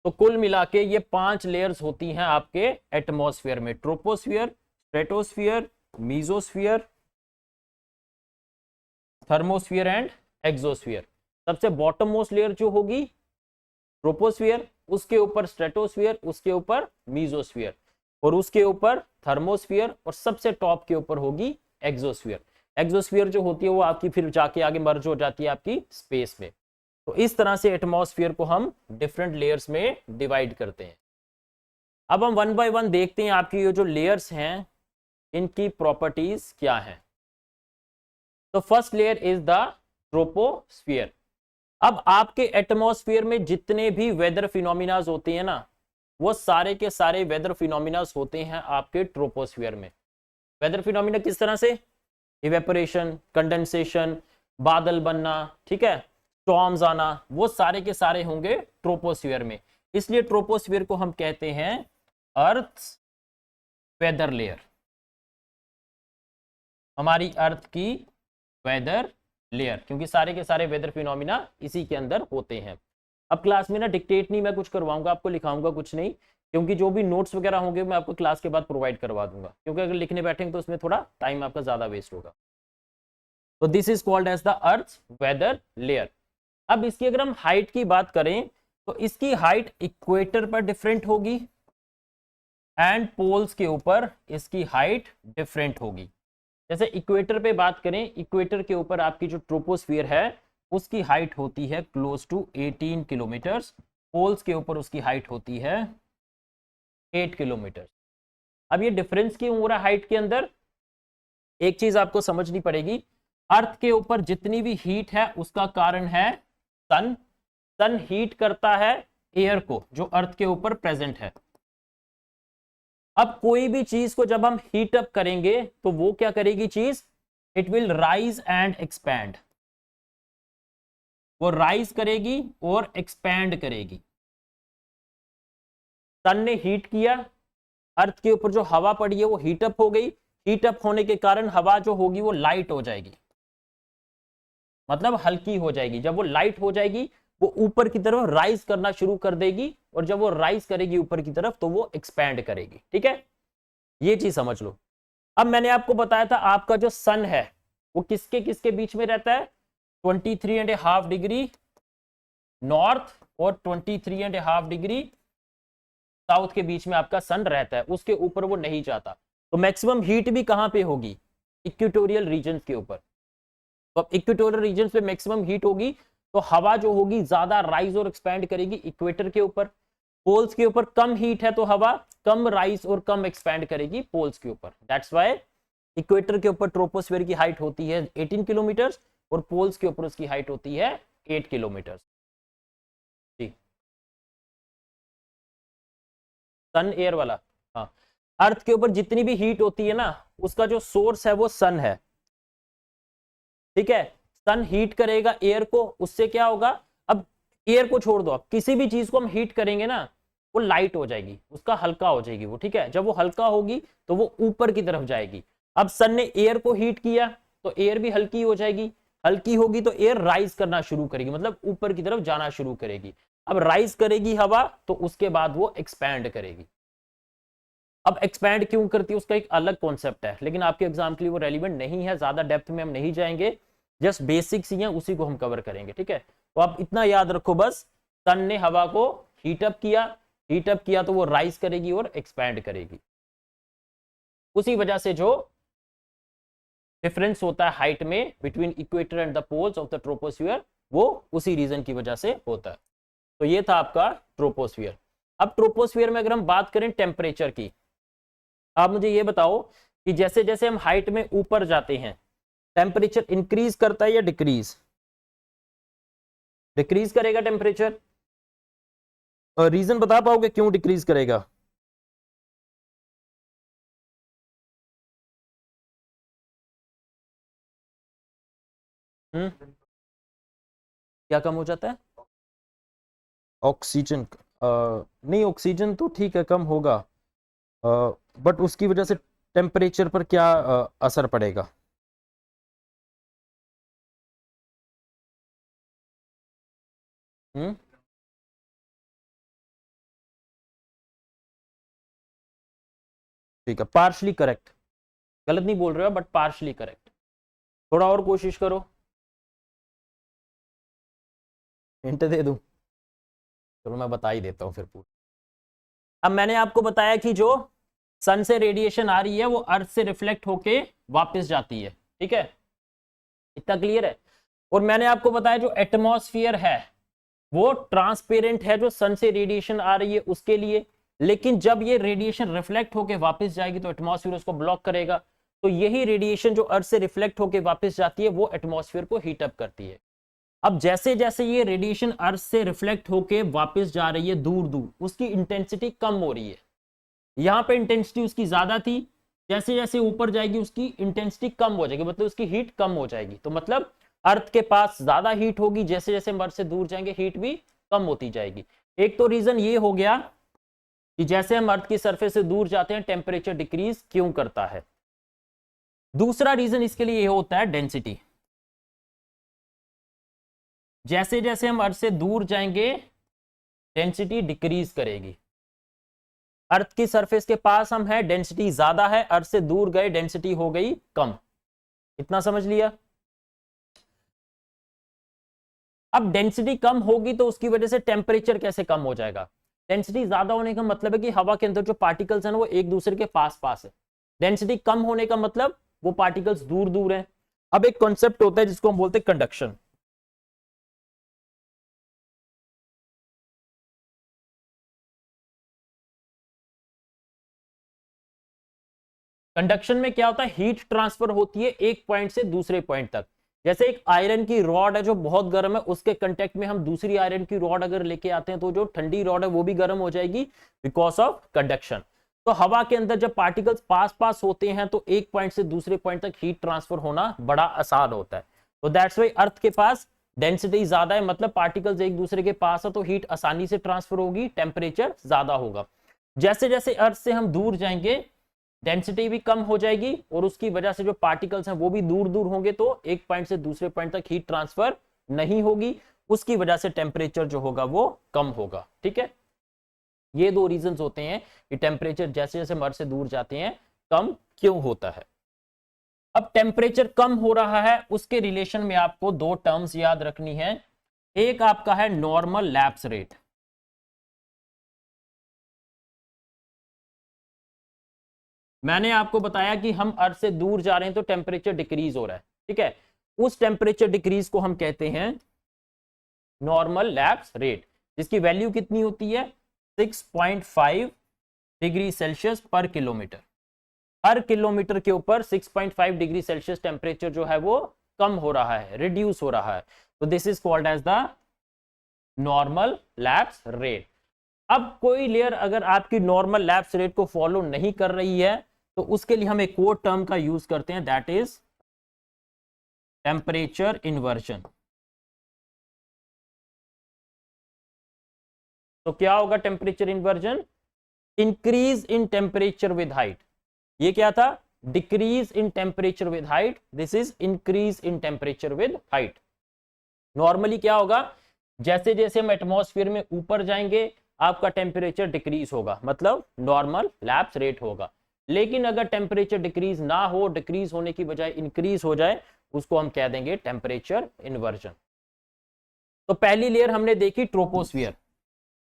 तो कुल मिला के ये 5 लेयर्स होती हैं आपके एटमॉस्फेयर में, troposphere, stratosphere, mesosphere, thermosphere and exosphere. सबसे बॉटम मोस्ट लेयर जो होगी ट्रोपोस्फीयर, उसके ऊपर स्ट्रेटोस्फीयर, उसके ऊपर मीजोस्फीयर, और उसके ऊपर थर्मोस्फीयर, और सबसे टॉप के ऊपर होगी एक्सोस्फीयर। एक्सोस्फीयर जो होती है वो आपकी फिर जाके आगे मर्ज हो जाती है आपकी स्पेस में। तो इस तरह से एटमॉस्फेयर को हम डिफरेंट लेयर्स में डिवाइड करते हैं। अब हम 1 बाय 1 देखते हैं आपकी ये जो लेयर्स हैं इनकी प्रॉपर्टीज क्या हैं। तो first layer is the troposphere. अब आपके एटमॉस्फेयर में जितने भी वेदर फिनोमिनाज होते हैं ना, वो सारे के सारे वेदर फिनोमिनाज होते हैं आपके ट्रोपोस्फीयर में। वेदर फिनोमिना किस तरह से? इवेपोरेशन, कंडेंसेशन, बादल बनना, ठीक है, स्टॉर्म्स आना, वो सारे के सारे होंगे ट्रोपोस्फीयर में। इसलिए ट्रोपोस्फीयर को हम कहते हैं अर्थ वेदर लेयर, हमारी अर्थ की वेदर लेयर, क्योंकि सारे के सारे वेदर फिनोमिना इसी के अंदर होते हैं। अब क्लास में ना डिक्टेट नहीं मैं कुछ करवाऊंगा आपको, लिखाऊंगा कुछ नहीं, क्योंकि जो भी नोट्स वगैरह होंगे मैं आपको क्लास के बाद प्रोवाइड करवा दूंगा, क्योंकि अगर लिखने बैठेंगे तो उसमें थोड़ा टाइम आपका ज्यादा वेस्ट होगा। तो this is called as the earth weather layer. अब इसकी अगर हम हाइट की बात करें तो इसकी हाइट इक्वेटर पर डिफरेंट होगी एंड पोल्स के ऊपर इसकी हाइट डिफरेंट होगी। जैसे इक्वेटर पे बात करें, इक्वेटर के ऊपर आपकी जो ट्रोपोस्फियर है उसकी हाइट होती है क्लोज टू 18 किलोमीटर, पोल्स के ऊपर उसकी हाइट होती है 8 किलोमीटर। अब ये डिफरेंस क्यों हो रहा है हाइट के अंदर? एक चीज आपको समझनी पड़ेगी, अर्थ के ऊपर जितनी भी हीट है उसका कारण है सन। सन हीट करता है एयर को जो अर्थ के ऊपर प्रेजेंट है। अब कोई भी चीज को जब हम हीट अप करेंगे तो वो क्या करेगी चीज? It will rise and expand. वो राइज करेगी और एक्सपैंड करेगी। सन ने हीट किया, अर्थ के ऊपर जो हवा पड़ी है वो हीट अप हो गई। हीट अप होने के कारण हवा जो होगी वो लाइट हो जाएगी, मतलब हल्की हो जाएगी। जब वो लाइट हो जाएगी वो ऊपर की तरफ राइज करना शुरू कर देगी, और जब वो राइज करेगी ऊपर की तरफ तो वो एक्सपैंड करेगी। ठीक है, ये चीज समझ लो। अब मैंने आपको बताया था आपका जो सन है वो किसके किसके बीच में रहता है? 23.5 डिग्री नॉर्थ और 23.5 डिग्री साउथ के बीच में आपका सन रहता है, उसके ऊपर वो नहीं जाता। तो मैक्सिमम हीट भी कहां पे होगी? इक्वेटोरियल रीजन के ऊपर। तो अब इक्वेटोरियल रीजन पे मैक्सिमम हीट होगी तो हवा जो होगी ज्यादा राइज और एक्सपैंड करेगी इक्वेटर के ऊपर। पोल्स के ऊपर कम हीट है तो हवा कम राइज और कम एक्सपैंड करेगी पोल्स के ऊपर। दैट्स व्हाई इक्वेटर के ऊपर ट्रोपोस्फेयर की हाइट होती है 18 किलोमीटर और पोल्स के ऊपर उसकी हाइट होती है 8 किलोमीटर। जी, सन एयर वाला। हाँ, अर्थ के ऊपर जितनी भी हीट होती है ना उसका जो सोर्स है वो सन है। ठीक है, सन हीट करेगा एयर को, उससे क्या होगा? अब एयर को छोड़ दो, अब किसी भी चीज को हम हीट करेंगे ना वो लाइट हो जाएगी, उसका हल्का हो जाएगी वो। ठीक है, जब वो हल्का होगी तो वो ऊपर की तरफ जाएगी। अब सन ने एयर को हीट किया तो एयर भी हल्की हो जाएगी। हल्की होगी तो एयर राइज करना शुरू करेगी, मतलब ऊपर की तरफ जाना शुरू करेगी। अब राइज करेगी हवा तो उसके बाद वो एक्सपैंड करेगी। अब एक्सपैंड क्यों करती है उसका एक अलग कॉन्सेप्ट है, लेकिन आपके एग्जाम के लिए वो रेलिवेंट नहीं है, ज्यादा डेप्थ में हम नहीं जाएंगे, जस्ट बेसिक्स ही हैं उसी को हम कवर करेंगे। ठीक है, तो आप इतना याद रखो बस, सन ने हवा को हीटअप किया, हीटअप किया तो वो राइज करेगी और एक्सपैंड करेगी। उसी वजह से जो डिफरेंस होता है हाइट में between equator and the poles of the troposphere वो उसी रीजन की वजह से होता है। तो ये था आपका ट्रोपोस्फियर। अब ट्रोपोस्फियर में अगर हम बात करें टेम्परेचर की, आप मुझे ये बताओ कि जैसे जैसे हम हाइट में ऊपर जाते हैं टेम्परेचर इंक्रीज करता है या डिक्रीज? डिक्रीज करेगा टेम्परेचर। रीजन बता पाओगे क्यों डिक्रीज करेगा? क्या कम हो जाता है? ऑक्सीजन। नहीं, ऑक्सीजन तो ठीक है कम होगा, बट उसकी वजह से टेम्परेचर पर क्या असर पड़ेगा? हम्म ठीक है, पार्शली करेक्ट, गलत नहीं बोल रहे हो बट पार्शली करेक्ट। थोड़ा और कोशिश करो, हिंट दे दूं? चलो मैं बता ही देता हूं फिर पूरा। अब मैंने आपको बताया कि जो सन से रेडिएशन आ रही है वो अर्थ से रिफ्लेक्ट होके वापस जाती है। ठीक है, इतना क्लियर है। और मैंने आपको बताया जो एटमॉस्फेयर है वो ट्रांसपेरेंट है जो सन से रेडिएशन आ रही है उसके लिए, लेकिन जब ये रेडिएशन रिफ्लेक्ट होके वापस जाएगी तो एटमॉस्फेयर उसको ब्लॉक करेगा। तो यही रेडिएशन जो अर्थ से रिफ्लेक्ट होके वापस जाती है वो एटमॉस्फेयर को हीट अप करती है। अब जैसे जैसे ये रेडिएशन अर्थ से रिफ्लेक्ट होके वापस जा रही है दूर दूर, उसकी इंटेंसिटी कम हो रही है। यहां पे इंटेंसिटी उसकी ज्यादा थी, जैसे जैसे ऊपर जाएगी उसकी इंटेंसिटी कम हो जाएगी, मतलब उसकी हीट कम हो जाएगी। तो मतलब अर्थ के पास ज्यादा हीट होगी, जैसे जैसे हम अर्थ से दूर जाएंगे हीट भी कम होती जाएगी। एक तो रीजन ये हो गया कि जैसे हम अर्थ की सरफेस से दूर जाते हैं टेम्परेचर डिक्रीज क्यों करता है। दूसरा रीजन इसके लिए ये होता है डेंसिटी। जैसे जैसे हम अर्थ से दूर जाएंगे डेंसिटी डिक्रीज करेगी। अर्थ की सरफेस के पास हम हैं, डेंसिटी ज्यादा है, अर्थ से दूर गए डेंसिटी हो गई कम। इतना समझ लिया। अब डेंसिटी कम होगी तो उसकी वजह से टेम्परेचर कैसे कम हो जाएगा? डेंसिटी ज्यादा होने का मतलब है कि हवा के अंदर जो पार्टिकल्स हैं वो एक दूसरे के पास पास है। डेंसिटी कम होने का मतलब वो पार्टिकल्स दूर दूर हैं। अब एक कॉन्सेप्ट होता है जिसको हम बोलते हैं कंडक्शन। कंडक्शन में क्या होता है? हीट ट्रांसफर होती है एक पॉइंट से दूसरे पॉइंट तक। जैसे एक आयरन की रॉड है जो बहुत गर्म है, उसके कांटेक्ट में हम दूसरी आयरन की रॉड अगर लेके आते हैं तो जो ठंडी रॉड है वो भी गर्म हो जाएगी बिकॉज ऑफ कंडक्शन। तो हवा के अंदर जब पार्टिकल्स पास पास होते हैं तो एक पॉइंट से दूसरे पॉइंट तक हीट ट्रांसफर होना बड़ा आसान होता है। तो दैट्स वाई अर्थ के पास डेंसिटी ज्यादा है, मतलब पार्टिकल्स एक दूसरे के पास है तो हीट आसानी से ट्रांसफर होगी, टेम्परेचर ज्यादा होगा। जैसे जैसे अर्थ से हम दूर जाएंगे डेंसिटी भी कम हो जाएगी और उसकी वजह से जो पार्टिकल्स हैं वो भी दूर दूर होंगे, तो एक पॉइंट से दूसरे पॉइंट तक हीट ट्रांसफर नहीं होगी, उसकी वजह से टेम्परेचर जो होगा वो कम होगा। ठीक है, ये दो रीजंस होते हैं कि टेम्परेचर जैसे जैसे मर से दूर जाते हैं कम क्यों होता है। अब टेम्परेचर कम हो रहा है उसके रिलेशन में आपको दो टर्म्स याद रखनी है। एक आपका है नॉर्मल लैप्स रेट। मैंने आपको बताया कि हम अर्थ से दूर जा रहे हैं तो टेम्परेचर डिक्रीज हो रहा है। ठीक है, उस टेम्परेचर डिक्रीज को हम कहते हैं नॉर्मल लैप्स रेट, जिसकी वैल्यू कितनी होती है? 6.5 डिग्री सेल्सियस पर किलोमीटर। हर किलोमीटर के ऊपर 6.5 डिग्री सेल्सियस टेम्परेचर जो है वो कम हो रहा है, रिड्यूस हो रहा है। तो this is called as the normal lapse rate. अब कोई लेयर अगर आपकी नॉर्मल लैप्स रेट को फॉलो नहीं कर रही है तो उसके लिए हम एक और टर्म का यूज करते हैं, दैट इज टेम्परेचर इन्वर्जन। तो क्या होगा temperature inversion? Increase in temperature with height. ये क्या था? Decrease in temperature with height, this is increase in temperature with height. Normally क्या होगा? जैसे जैसे हम एटमॉस्फेयर में ऊपर जाएंगे आपका टेम्परेचर डिक्रीज होगा, मतलब नॉर्मल लैप्स रेट होगा। लेकिन अगर टेम्परेचर डिक्रीज ना हो, डिक्रीज होने की बजाय इंक्रीज हो जाए, उसको हम कह देंगे टेम्परेचर इन्वर्जन। तो पहली लेयर हमने देखी ट्रोपोस्फियर।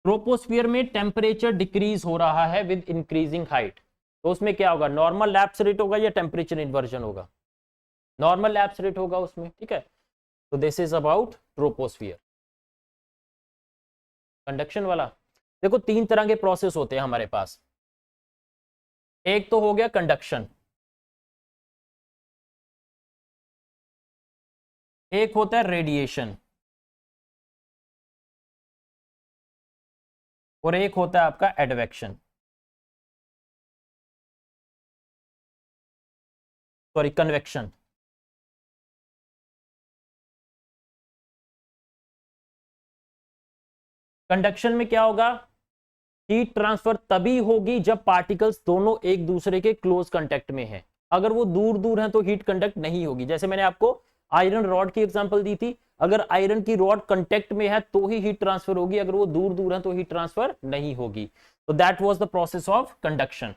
ट्रोपोस्फियर में टेम्परेचर डिक्रीज हो रहा है विद इंक्रीजिंग हाइट, तो उसमें क्या होगा? नॉर्मल लैप्स रेट होगा या टेम्परेचर इन्वर्जन होगा? नॉर्मल लैप्स रेट होगा उसमें। ठीक है, तो this is about troposphere. Conduction वाला देखो, तीन तरह के प्रोसेस होते हैं हमारे पास। एक तो हो गया कंडक्शन, एक होता है रेडिएशन, और एक होता है आपका एडवेक्शन, सॉरी कन्वेक्शन। कंडक्शन में क्या होगा? हीट ट्रांसफर तभी होगी जब पार्टिकल्स दोनों एक दूसरे के क्लोज कांटेक्ट में हैं। अगर वो दूर दूर हैं तो हीट कंडक्ट नहीं होगी। जैसे मैंने आपको आयरन रॉड की एग्जांपल दी थी, अगर आयरन की रॉड कांटेक्ट में है तो ही हीट ट्रांसफर होगी, अगर वो दूर दूर है तो हीट ट्रांसफर नहीं होगी। तो that was the process of conduction.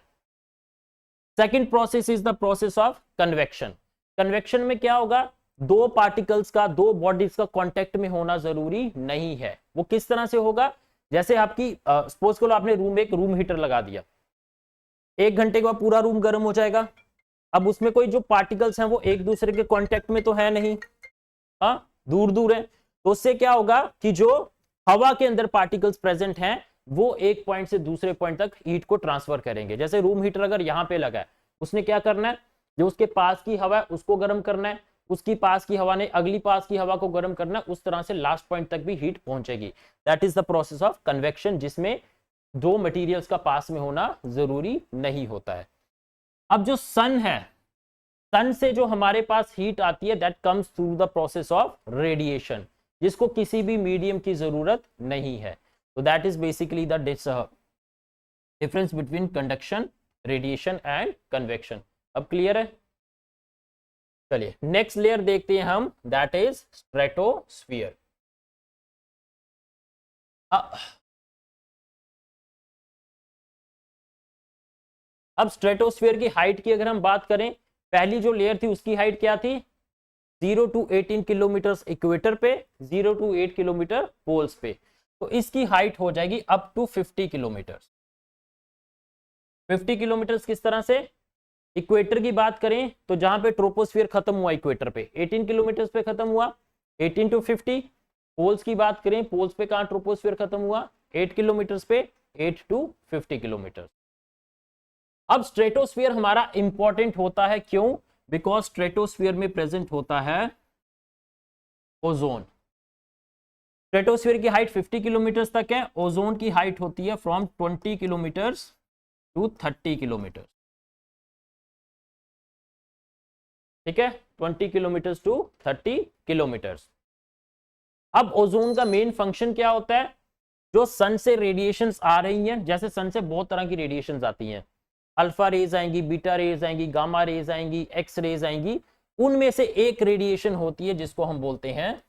Second process is the process of convection. Convection में क्या होगा? दो पार्टिकल्स का, दो बॉडीज का कांटेक्ट में होना जरूरी नहीं है। वो किस तरह से होगा? जैसे आपकी सपोज करो आपने रूम में एक रूम हीटर लगा दिया, एक घंटे के बाद पूरा रूम गर्म हो जाएगा। अब उसमें कोई जो पार्टिकल्स हैं वो एक दूसरे के कांटेक्ट में तो है नहीं, हाँ दूर दूर है। तो उससे क्या होगा कि जो हवा के अंदर पार्टिकल्स प्रेजेंट हैं वो एक पॉइंट से दूसरे पॉइंट तक हीट को ट्रांसफर करेंगे। जैसे रूम हीटर अगर यहां पे लगा है, उसने क्या करना है? जो उसके पास की हवा है उसको गर्म करना है, उसकी पास की हवा ने अगली पास की हवा को गर्म करना है, उस तरह से लास्ट पॉइंट तक भी हीट पहुंचेगी। That is the process of convection, जिसमें दो मटेरियल्स का पास में होना जरूरी नहीं होता है। अब जो सन है, सन से जो हमारे पास हीट आती है that comes through the process of radiation, जिसको किसी भी मीडियम की जरूरत नहीं है। तो that is basically the difference between conduction, radiation and convection. अब क्लियर है? चलिए नेक्स्ट लेयर देखते हैं हम, दैट इज स्ट्रेटोस्फियर। अब स्ट्रेटोस्फीयर की हाइट की अगर हम बात करें, पहली जो लेयर थी उसकी हाइट क्या थी, 0 to 18 किलोमीटर इक्वेटर पे, 0 to 8 किलोमीटर पोल्स पे। तो इसकी हाइट हो जाएगी अप टू 50 किलोमीटर। 50 किलोमीटर किस तरह से, इक्वेटर की बात करें तो जहां पे ट्रोपोस्फियर खत्म हुआ इक्वेटर पे 18 किलोमीटर पे खत्म हुआ, 18 to 50। पोल्स की बात करें, पोल्स पे कहां ट्रोपोस्फियर खत्म हुआ, 8 किलोमीटर पे, 8 to 50 किलोमीटर। अब स्ट्रेटोस्फियर हमारा इंपॉर्टेंट होता है, क्यों, बिकॉज स्ट्रेटोस्फियर में प्रेजेंट होता है ओजोन। स्ट्रेटोस्फियर की हाइट 50 किलोमीटर तक है, ओजोन की हाइट होती है फ्रॉम 20 किलोमीटर टू 30 किलोमीटर। ठीक है, 20 किलोमीटर टू 30 किलोमीटर। अब ओजोन का मेन फंक्शन क्या होता है, जो सन से रेडिएशंस आ रही हैं, जैसे सन से बहुत तरह की रेडिएशंस आती हैं, अल्फा रेज आएंगी, बीटा रेज आएंगी, गामा रेज आएंगी, एक्स रेज आएंगी, उनमें से एक रेडिएशन होती है जिसको हम बोलते हैं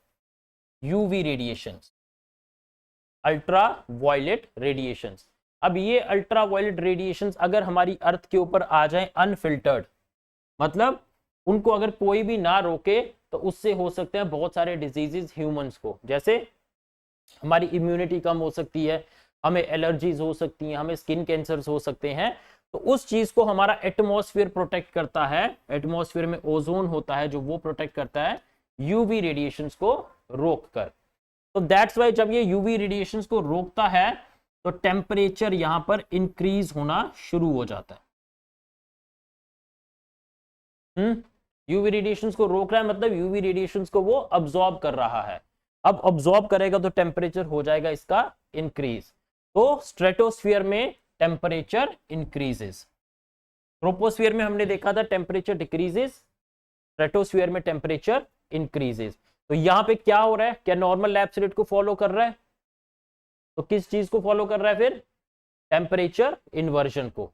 UV radiations, ultra violet radiations. अब ये अल्ट्रा वायलेट रेडिएशंस अगर हमारी अर्थ के ऊपर आ जाए अनफिल्टर्ड, मतलब उनको अगर कोई भी ना रोके, तो उससे हो सकते हैं बहुत सारे डिजीजेस ह्यूमंस को, जैसे हमारी इम्यूनिटी कम हो सकती है, हमें एलर्जीज हो सकती हैं, हमें स्किन कैंसर्स हो सकते हैं। तो उस चीज को हमारा एटमॉस्फेयर प्रोटेक्ट करता है, एटमॉस्फेयर में ओजोन होता है जो वो प्रोटेक्ट करता है यूवी रेडिएशंस को रोककर। तो दैट्स वाई जब ये यूवी रेडिएशंस को रोकता है तो टेम्परेचर यहां पर इंक्रीज होना शुरू हो जाता है। यूवी रेडिएशंस को रोक रहा है, मतलब यूवी रेडिएशंस को वो अब्सॉर्ब कर रहा है। अब अब्सॉर्ब करेगा तो टेम्परेचर हो जाएगा इसका इंक्रीज। तो स्ट्रेटोस्फियर में टेम्परेचर इंक्रीजेस, ट्रोपोस्फियर में हमने देखा था टेम्परेचर डिक्रीजेस, स्ट्रेटोस्फियर में टेम्परेचर इंक्रीजेस। तो यहां पे क्या हो रहा है, क्या नॉर्मल लैप्स रेट को फॉलो कर रहा है, तो किस चीज को फॉलो कर रहा है फिर, टेम्परेचर इन्वर्जन को।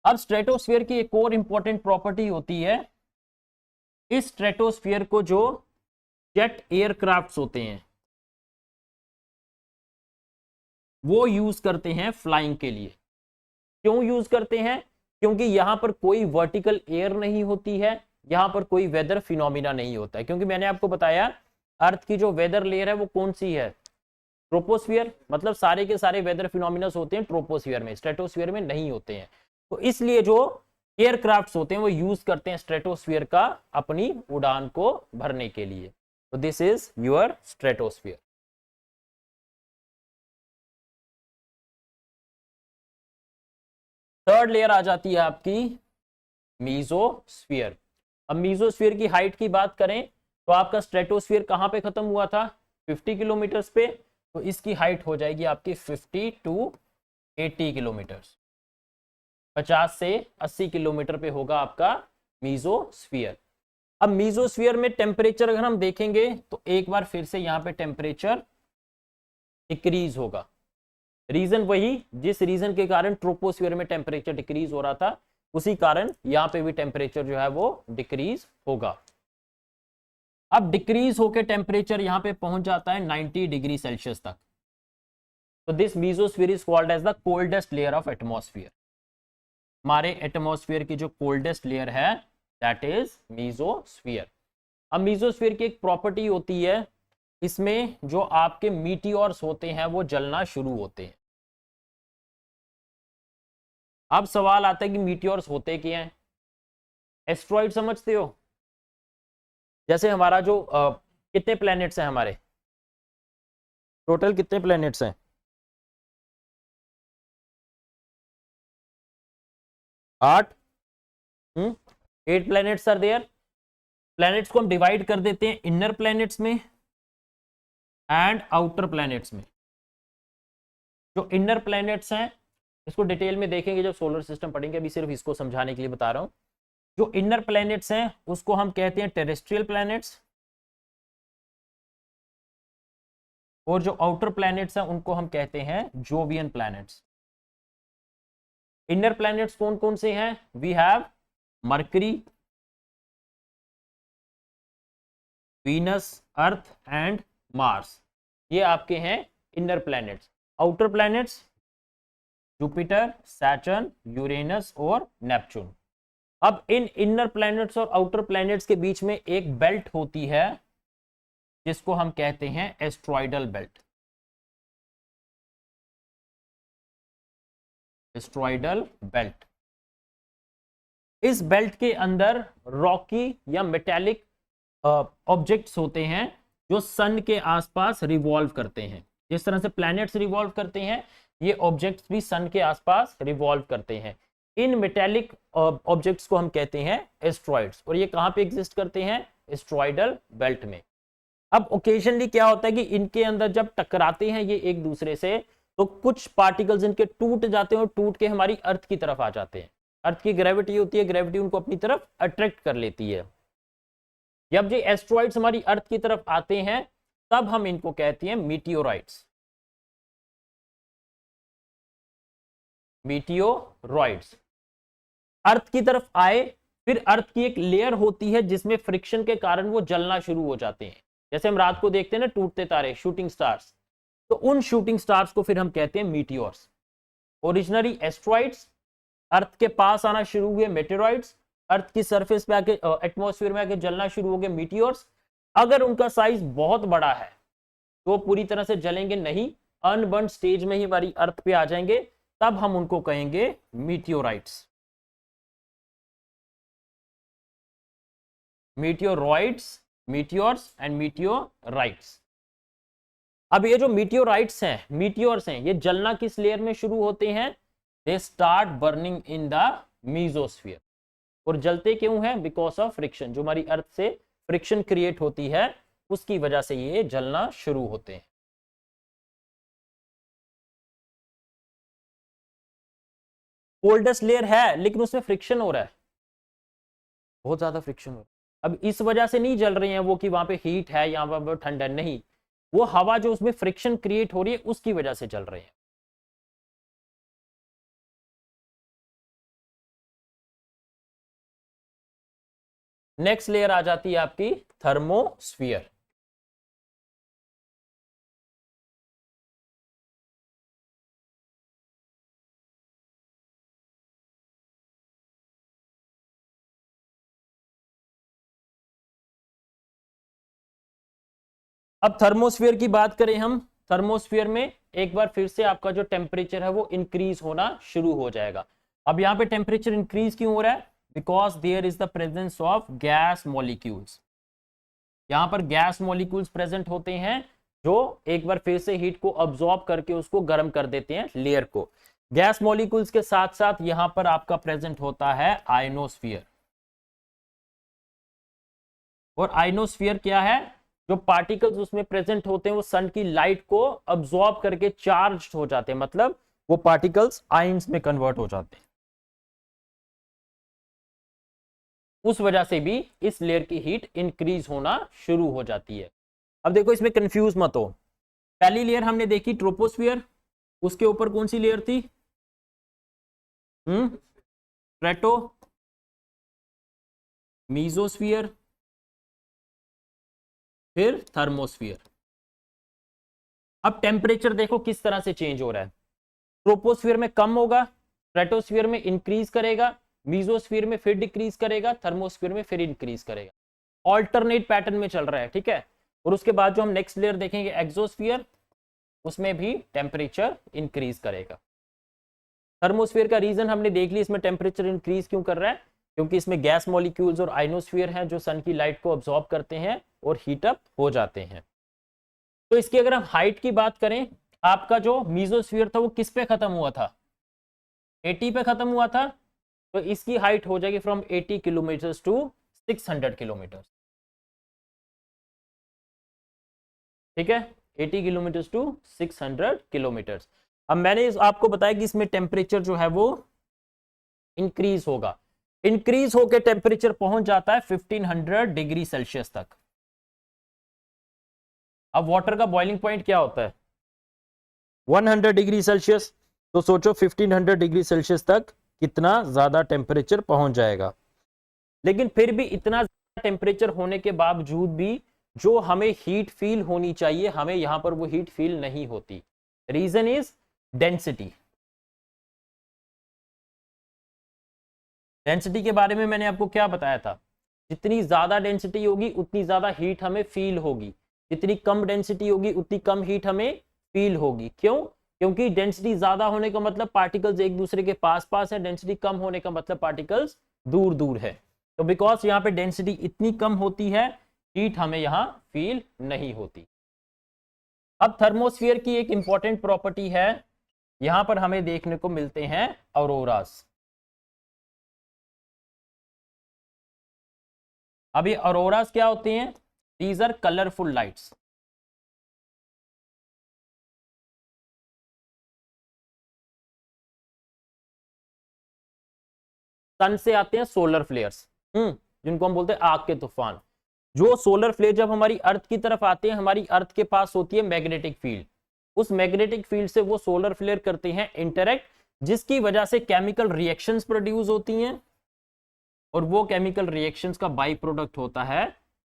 अब स्ट्रेटोस्फियर की एक और इंपॉर्टेंट प्रॉपर्टी होती है, इस स्ट्रेटोस्फियर को जो जेट एयरक्राफ्ट्स होते हैं वो यूज करते हैं फ्लाइंग के लिए। क्यों यूज करते हैं, क्योंकि यहां पर कोई वर्टिकल एयर नहीं होती है, यहां पर कोई वेदर फिनोमिना नहीं होता है। क्योंकि मैंने आपको बताया अर्थ की जो वेदर लेयर है वो कौन सी है, ट्रोपोस्फियर, मतलब सारे के सारे वेदर फिनोमिनस होते हैं ट्रोपोस्फियर में, स्ट्रेटोस्फियर में नहीं होते हैं। तो इसलिए जो एयरक्राफ्ट्स होते हैं वो यूज करते हैं स्ट्रेटोस्फियर का अपनी उड़ान को भरने के लिए। तो this is your stratosphere. Third layer आ जाती है आपकी मीजोस्फीयर। अब मीजोस्फीयर की हाइट की बात करें तो आपका स्ट्रेटोस्फीयर कहां पे खत्म हुआ था, 50 किलोमीटर पे, तो इसकी हाइट हो जाएगी आपकी 50 टू 80 किलोमीटर, 50 से 80 किलोमीटर पे होगा आपका मीजोस्फीयर। अब मीजोस्फीयर में टेम्परेचर अगर हम देखेंगे तो एक बार फिर से यहां पे टेम्परेचर डिक्रीज होगा। रीजन वही जिस रीजन के कारण ट्रोपोस्फीयर में टेम्परेचर डिक्रीज हो रहा था, उसी कारण यहां पे भी टेम्परेचर जो है वो डिक्रीज होगा। अब डिक्रीज होकर टेम्परेचर यहां पे पहुंच जाता है 90 डिग्री सेल्सियस तक। तो this mesosphere is called as the coldest layer of atmosphere. हमारे एटमॉस्फेयर की जो कोल्डेस्ट लेयर है दैट इज मीजोस्फीयर। अब मीजोस्फीयर की एक प्रॉपर्टी होती है, इसमें जो आपके मीटियोर्स होते हैं वो जलना शुरू होते हैं। अब सवाल आता है कि मीटियोर्स होते क्या हैं, एस्ट्रॉइड समझते हो, जैसे हमारा जो कितने प्लैनेट्स हैं हमारे, टोटल कितने प्लैनेट्स हैं, 8, 8 प्लैनेट्स आर देयर। प्लैनेट्स को हम डिवाइड कर देते हैं इनर प्लैनेट्स में एंड आउटर प्लैनेट्स में। जो इनर प्लैनेट्स हैं इसको डिटेल में देखेंगे जब सोलर सिस्टम पढ़ेंगे, अभी सिर्फ इसको समझाने के लिए बता रहा हूं। जो इनर प्लैनेट्स हैं उसको हम कहते हैं टेरेस्ट्रियल प्लैनेट्स, और जो आउटर प्लैनेट्स हैं उनको हम कहते हैं जोवियन प्लैनेट्स। इनर प्लैनेट्स कौन कौन से हैं, we have Mercury, Venus, Earth and Mars, ये आपके हैं inner planets. Outer planets Jupiter, Saturn, Uranus और नेपच्यून। अब इन इनर प्लैनेट्स और आउटर प्लैनेट्स के बीच में एक बेल्ट होती है जिसको हम कहते हैं एस्ट्रॉइडल बेल्ट। Oestradiol belt. इस बेल्ट के अंदर रॉकी या मेटेलिक ऑब्जेक्ट्स होते हैं जो सन के आसपास रिवॉल्व करते हैं। जिस तरह से प्लैनेट्स रिवॉल्व करते हैं, ये ऑब्जेक्ट्स भी सन के आसपास रिवॉल्व करते हैं। इन मेटेलिक ऑब्जेक्ट्स को हम कहते हैं एस्ट्रॉइड्स, और ये कहां पे एग्जिस्ट करते हैं? एस्ट्रॉइडल बेल्ट में। अब ओकेजनली क्या होता है कि इनके अंदर जब टकराते हैं ये एक दूसरे से, तो कुछ पार्टिकल्स इनके टूट जाते हैं और टूट के हमारी अर्थ की तरफ आ जाते हैं। अर्थ की ग्रेविटी होती है, ग्रेविटी उनको अपनी तरफ अट्रैक्ट कर लेती है। जब ये एस्ट्रॉइड्स हमारी अर्थ की तरफ आते हैं तब हम इनको कहते हैं मीटियोराइट्स। मीटियोरॉइड्स अर्थ की तरफ आए, फिर अर्थ की एक लेयर होती है जिसमें फ्रिक्शन के कारण वो जलना शुरू हो जाते हैं। जैसे हम रात को देखते हैं ना टूटते तारे, शूटिंग स्टार्स, तो उन शूटिंग स्टार्स को फिर हम कहते हैं मीटियोर्स। ओरिजिनली एस्ट्रॉइड्स अर्थ के पास आना शुरू हुए मेटेरॉइड्स, अर्थ की सरफेस पे आके एटमॉस्फेयर में आके जलना शुरू हो गए मीटियोर्स। अगर उनका साइज बहुत बड़ा है तो पूरी तरह से जलेंगे नहीं, अनबर्न स्टेज में ही हमारी अर्थ पे आ जाएंगे, तब हम उनको कहेंगे meteorites. Meteoroids, meteors and meteorites. अब ये जो मीटियोराइट्स हैं, मीटियोर्स हैं, ये जलना किस लेयर में शुरू होते हैं? They start burning in the mesosphere. और जलते क्यों हैं? Because of friction. जो हमारी अर्थ से फ्रिक्शन क्रिएट होती है उसकी वजह से ये जलना शुरू होते हैं। कोल्डेस्ट लेयर है लेकिन उसमें फ्रिक्शन हो रहा है, बहुत ज्यादा फ्रिक्शन हो रहा है। अब इस वजह से नहीं जल रहे हैं वो कि वहां पे हीट है, यहाँ पर ठंडा नहीं, वो हवा जो उसमें फ्रिक्शन क्रिएट हो रही है उसकी वजह से जल रहे हैं। नेक्स्ट लेयर आ जाती है आपकी थर्मोस्फीयर। अब थर्मोस्फीयर की बात करें हम, थर्मोस्फीयर में एक बार फिर से आपका जो टेम्परेचर है वो इंक्रीज होना शुरू हो जाएगा। अब यहाँ पे टेम्परेचर इंक्रीज क्यों हो रहा है? Because there is the presence of gas molecules. यहाँ पर गैस मॉलिक्यूल्स प्रेजेंट होते हैं जो एक बार फिर से हीट को अब्सॉर्ब करके उसको गर्म कर देते हैं लेयर को। गैस मॉलिक्यूल्स के साथ साथ यहाँ पर आपका प्रेजेंट होता है आयनोस्फीयर। और आयनोस्फीयर क्या है? जो पार्टिकल्स उसमें प्रेजेंट होते हैं वो सन की लाइट को अब्सॉर्ब करके चार्ज हो जाते हैं, मतलब वो पार्टिकल्स आयंस में कन्वर्ट हो जाते हैं। उस वजह से भी इस लेयर की हीट इंक्रीज होना शुरू हो जाती है। अब देखो इसमें कंफ्यूज मत हो। पहली लेयर हमने देखी ट्रोपोस्फियर, उसके ऊपर कौन सी लेयर थी? स्ट्रेटो, मीजोस्फियर, फिर थर्मोस्फियर। अब टेम्परेचर देखो किस तरह से चेंज हो रहा है। ट्रोपोस्फियर में कम होगा, स्ट्रेटोस्फियर में इंक्रीज करेगा, मीजोस्फियर में फिर डिक्रीज करेगा, थर्मोस्फियर में फिर इंक्रीज करेगा। ऑल्टरनेट पैटर्न में चल रहा है, ठीक है। और उसके बाद जो हम नेक्स्ट लेयर देखेंगे एक्सोस्फियर, उसमें भी टेम्परेचर इंक्रीज करेगा। थर्मोस्फियर का रीजन हमने देख लिया, इसमें टेम्परेचर इंक्रीज क्यों कर रहा है? क्योंकि इसमें गैस मॉलिक्यूल्स और आयनोस्फीयर हैं जो सन की लाइट को अब्सॉर्ब करते हैं और हीट अप हो जाते हैं। तो इसकी अगर हम हाइट की बात करें, आपका जो मीजोस्फीयर था वो किस पे खत्म हुआ था? 80 पे खत्म हुआ था। तो इसकी हाइट हो जाएगी फ्रॉम 80 किलोमीटर टू 600 किलोमीटर, ठीक है। 80 किलोमीटर टू 600 किलोमीटर। अब मैंने आपको बताया कि इसमें टेम्परेचर जो है वो इंक्रीज होगा। इंक्रीज होकर टेम्परेचर पहुंच जाता है 1500 डिग्री सेल्सियस तक। अब वाटर का बॉइलिंग पॉइंट क्या होता है? 100 डिग्री सेल्सियस। तो सोचो 1500 डिग्री सेल्सियस तक कितना ज्यादा टेम्परेचर पहुंच जाएगा। लेकिन फिर भी इतना ज्यादा टेम्परेचर होने के बावजूद भी जो हमें हीट फील होनी चाहिए, हमें यहां पर वो हीट फील नहीं होती। Reason is density. डेंसिटी के बारे में मैंने आपको क्या बताया था, जितनी ज्यादा डेंसिटी होगी उतनी ज्यादा हीट हमें फील होगी, जितनी कम डेंसिटी होगी उतनी कम हीट हमें फील होगी। क्यों? क्योंकि डेंसिटी ज्यादा होने का मतलब पार्टिकल्स एक दूसरे के पास पास है, डेंसिटी कम होने का मतलब पार्टिकल्स दूर दूर है। तो बिकॉज यहाँ पे डेंसिटी इतनी कम होती है, हीट हमें यहाँ फील नहीं होती। अब थर्मोस्फियर की एक इंपॉर्टेंट प्रॉपर्टी है, यहां पर हमें देखने को मिलते हैं ऑरोरास। अब ये ऑरोरास क्या होते हैं? These are colourful lights. Sun से आते हैं सोलर फ्लेयर्स, जिनको हम बोलते हैं आग के तूफान। जो सोलर फ्लेयर जब हमारी अर्थ की तरफ आते हैं, हमारी अर्थ के पास होती है मैग्नेटिक फील्ड, उस मैग्नेटिक फील्ड से वो सोलर फ्लेयर करते हैं इंटरेक्ट, जिसकी वजह से केमिकल रिएक्शंस प्रोड्यूस होती हैं, और वो केमिकल रिएक्शंस का बाई प्रोडक्ट होता है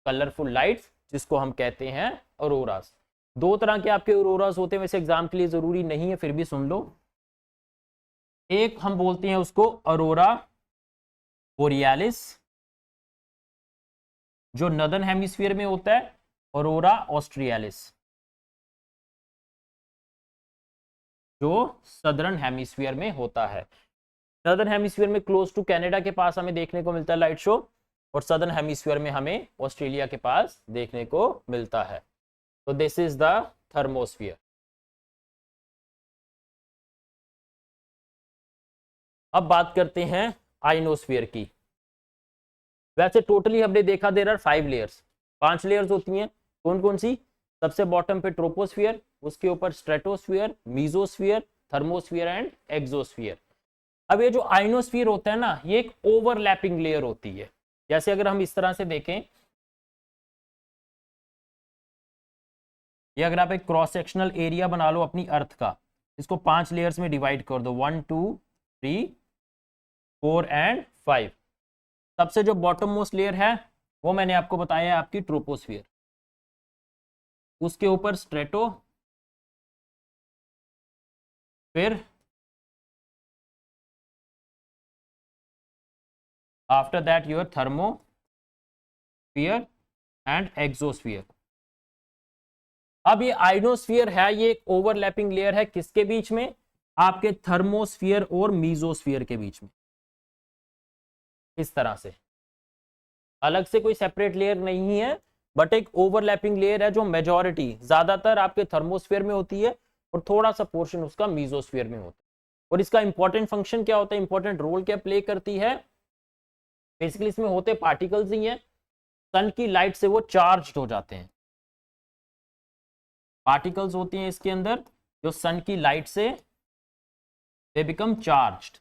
कलरफुल लाइट्स, जिसको हम कहते हैं ऑरोरास। दो तरह के आपके ऑरोरास होते हैं, वैसे एग्जाम के लिए जरूरी नहीं है, फिर भी सुन लो। एक हम बोलते हैं उसको ऑरोरा बोरियालिस, जो नदर्न हेमिस्फीयर में होता है, ऑरोरा ऑस्ट्रियालिस जो सदर्न हेमिस्फीयर में होता है। नदर्न हेमिस्फीयर में क्लोज टू कनाडा के पास हमें देखने को मिलता है लाइट शो, और सदर्न हेमिस्फीयर में हमें ऑस्ट्रेलिया के पास देखने को मिलता है। तो दिस इज द थर्मोस्फियर। अब बात करते हैं आइनोस्फीयर की। वैसे टोटली हमने देखा देयर आर 5 लेयर्स, 5 लेयर्स होती हैं। कौन कौन सी? सबसे बॉटम पे ट्रोपोस्फियर, उसके ऊपर stratosphere, mesosphere, thermosphere and exosphere. अब ये जो आइनोस्फीयर होता है ना, ये एक ओवरलैपिंग लेयर होती है। जैसे अगर हम इस तरह से देखें, ये अगर आप एक क्रॉस सेक्शनल एरिया बना लो अपनी अर्थ का, इसको 5 लेयर्स में डिवाइड कर दो, 1 2 3 4 एंड 5। सबसे जो बॉटम मोस्ट लेयर है वो मैंने आपको बताया है आपकी ट्रोपोस्फियर, उसके ऊपर स्ट्रेटो, फिर after that your thermosphere and exosphere. अब ये आइनोस्फियर है, ये एक ओवरलैपिंग लेयर है, किसके बीच में? आपके थर्मोस्फियर और मीजोस्फियर के बीच में। इस तरह से अलग से कोई सेपरेट लेयर नहीं है, बट एक ओवरलैपिंग लेयर है, जो मेजॉरिटी ज्यादातर आपके थर्मोस्फियर में होती है और थोड़ा सा पोर्शन उसका मीजोस्फियर में होता है। और इसका इंपॉर्टेंट फंक्शन क्या होता है, इंपॉर्टेंट रोल क्या प्ले करती है? बेसिकली इसमें होते पार्टिकल्स ही हैं, सन की लाइट से वो चार्ज हो जाते हैं। पार्टिकल्स होती हैं इसके अंदर जो सन की लाइट से they become charged,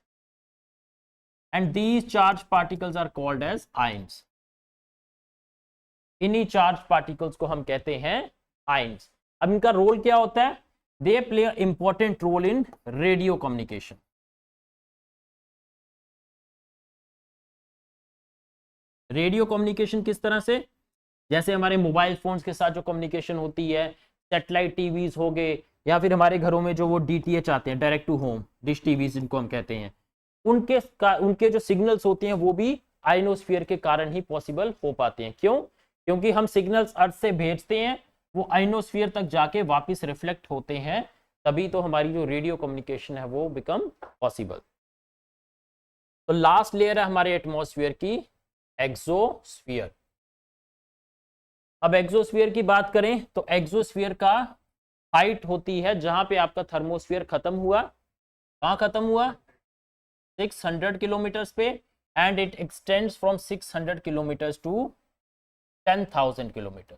and these charge particles are called as ions. इन्हीं चार्ज पार्टिकल्स को हम कहते हैं आयंस। अब इनका रोल क्या होता है? They play a important role in radio communication. Radio communication किस तरह से? जैसे हमारे मोबाइल फोन्स के साथ जो कम्युनिकेशन होती है, सैटेलाइट टीवीज हो गए, या फिर हमारे घरों में जो वो डीटीएच आते हैं, direct to home dish TVs जिनको हम कहते हैं, उनके जो सिग्नल्स होते हैं वो भी आइनोस्फीयर के कारण ही पॉसिबल हो पाते हैं। क्यों? क्योंकि हम सिग्नल्स अर्थ से भेजते हैं, वो आइनोस्फीयर तक जाके वापस रिफ्लेक्ट होते हैं, तभी तो हमारी जो रेडियो कम्युनिकेशन है वो बिकम पॉसिबल। तो लास्ट लेयर है हमारे एटमॉस्फेयर की, एक्सोस्फीयर। अब एक्सोस्फीयर की बात करें तो एक्सोस्फीयर का हाइट होती है जहां पे आपका थर्मोस्फीयर खत्म हुआ। कहां खत्म हुआ? 600 किलोमीटर्स पे, and it extends from 600 kilometres to 10,000 kilometre.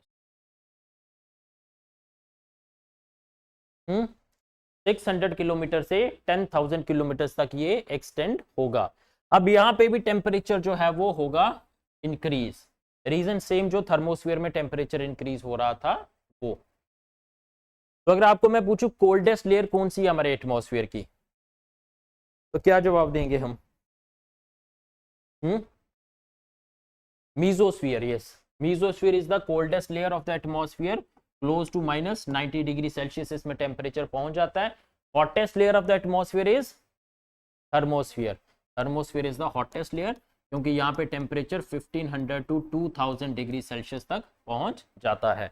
600 kilometre से 10,000 किलोमीटर तक ये एक्सटेंड होगा। अब यहाँ पे भी टेम्परेचर जो है वो होगा इंक्रीज, रीजन सेम जो थर्मोस्फीयर में टेम्परेचर इंक्रीज हो रहा था वो। तो अगर आपको मैं पूछूं कोल्डेस्ट लेयर कौन सी है हमारे एटमॉस्फेयर की, तो क्या जवाब देंगे हम? Mesosphere. Yes, mesosphere is the coldest layer of the atmosphere, close to -90 degree Celsius इसमें टेम्परेचर पहुंच जाता है। Hottest layer of the atmosphere is thermosphere. Thermosphere is the hottest layer, क्योंकि यहाँ पे टेम्परेचर 1500 टू 2000 डिग्री सेल्सियस तक पहुंच जाता है।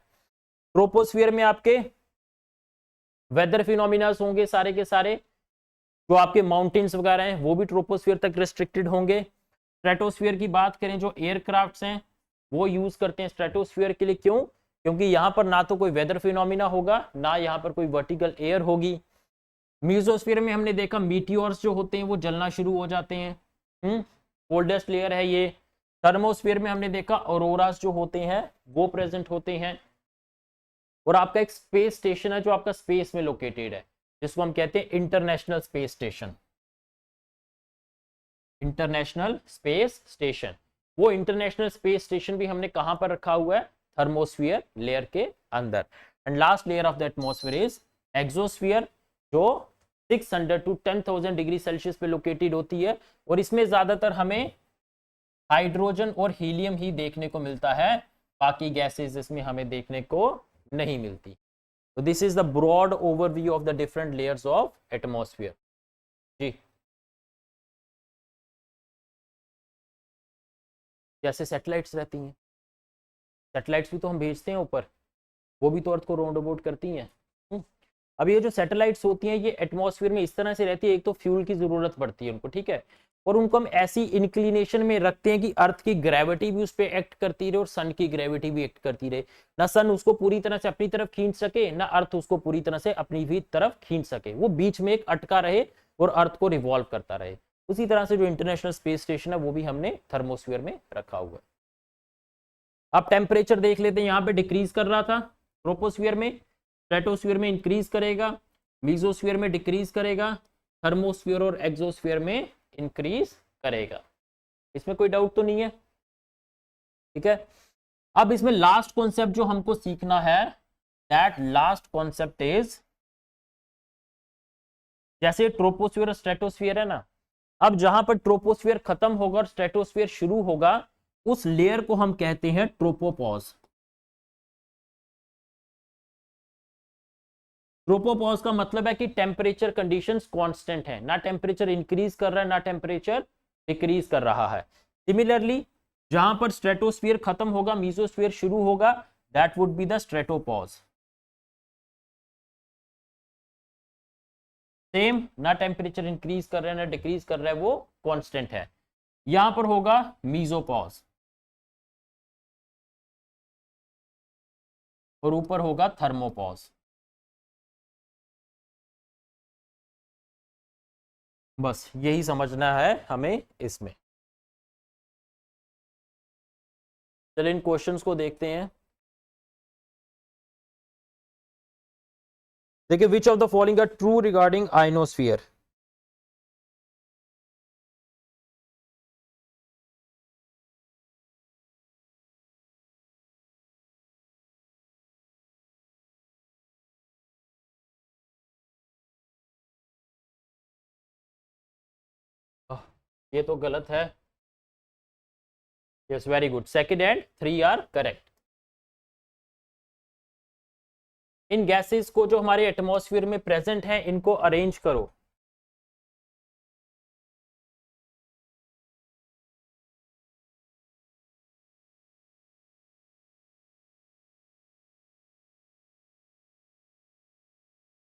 ट्रोपोस्फीयर में आपके वेदर फिनोमिनास होंगे सारे के सारे, जो आपके माउंटेन्स वगैरह हैं वो भी ट्रोपोस्फीयर तक रिस्ट्रिक्टेड होंगे। स्ट्रेटोस्फीयर की बात करें, जो एयरक्राफ्ट्स हैं वो यूज करते हैं स्ट्रेटोस्फीयर के लिए। क्यों? क्योंकि यहाँ पर ना तो कोई वेदर फिनोमिना होगा, ना यहाँ पर कोई वर्टिकल एयर होगी। मीजोस्फीयर में हमने देखा मीटियोर्स जो होते हैं वो जलना शुरू हो जाते हैं, कोल्डेस्ट लेयर है ये। थर्मोस्फीयर में हमने देखा ऑरोरास जो होते हैं वो प्रेजेंट होते हैं। और आपका एक स्पेस स्टेशन है जो आपका स्पेस में लोकेटेड है, जिसको हम कहते हैं international space station. International space station, वो इंटरनेशनल स्पेस स्टेशन भी हमने कहां पर रखा हुआ है? थर्मोस्फीयर लेयर के अंदर। And last layer of the atmosphere is exosphere, जो 600 टू 10,000 डिग्री सेल्सियस पे लोकेटेड होती है। और इसमें ज्यादातर हमें हाइड्रोजन और हीलियम ही देखने को मिलता है, बाकी गैसेस इसमें हमें देखने को नहीं मिलती। तो this is the broad overview of the different layers of atmosphere. जी, जैसे सैटेलाइट्स रहती हैं, सैटेलाइट्स भी तो हम भेजते हैं ऊपर, वो भी तो अर्थ को राउंड अबाउट करती हैं। अब ये जो सैटेलाइट्स होती हैं ये एटमॉस्फेयर में इस तरह से रहती है, एक तो फ्यूल की जरूरत पड़ती है उनको, ठीक है, और उनको हम ऐसी इंक्लिनेशन में रखते हैं कि अर्थ की ग्रेविटी भी उस पर एक्ट करती रहे और सन की ग्रेविटी भी एक्ट करती रहे। ना सन उसको पूरी तरह से अपनी तरफ खींच सके, ना अर्थ उसको पूरी तरह से अपनी भी तरफ खींच सके, वो बीच में एक अटका रहे और अर्थ को रिवॉल्व करता रहे। उसी तरह से जो इंटरनेशनल स्पेस स्टेशन है वो भी हमने थर्मोस्फीयर में रखा हुआ है। अब टेम्परेचर देख लेते हैं, यहाँ पे डिक्रीज कर रहा था ट्रोपोस्फीयर में, स्ट्रेटोस्फीयर में इंक्रीज करेगा, मीजोस्फीयर में डिक्रीज करेगा, थर्मोस्फीयर और एक्सोस्फीयर में इंक्रीज करेगा। इसमें कोई डाउट तो नहीं है? ठीक है। अब इसमें लास्ट कॉन्सेप्ट जो हमको सीखना है, दैट लास्ट कॉन्सेप्ट इज, जैसे ट्रोपोस्फीयर और स्ट्रेटोस्फीयर है ना, अब जहां पर ट्रोपोस्फीयर खत्म होगा और स्ट्रेटोस्फीयर शुरू होगा, उस लेयर को हम कहते हैं ट्रोपोपॉज। ट्रोपोपॉज का मतलब है कि टेम्परेचर कंडीशंस कांस्टेंट है, ना टेम्परेचर इंक्रीज कर रहा है ना टेम्परेचर डिक्रीज कर रहा है। सिमिलरली जहां पर स्ट्रेटोस्फीयर खत्म होगा, मीजोस्फीयर शुरू होगा, that would be the stratopause. Same, ना टेम्परेचर इंक्रीज कर रहा है ना डिक्रीज कर रहा है, वो कांस्टेंट है। यहां पर होगा मीजोपॉज और ऊपर होगा थर्मोपॉज। बस यही समझना है हमें इसमें। चलिए इन क्वेश्चंस को देखते हैं। देखिए, which of the following are true regarding ionosphere? ये तो गलत है। Yes, very good, second and 3 are correct. इन गैसेस को जो हमारे एटमॉस्फेयर में प्रेजेंट है, इनको अरेंज करो।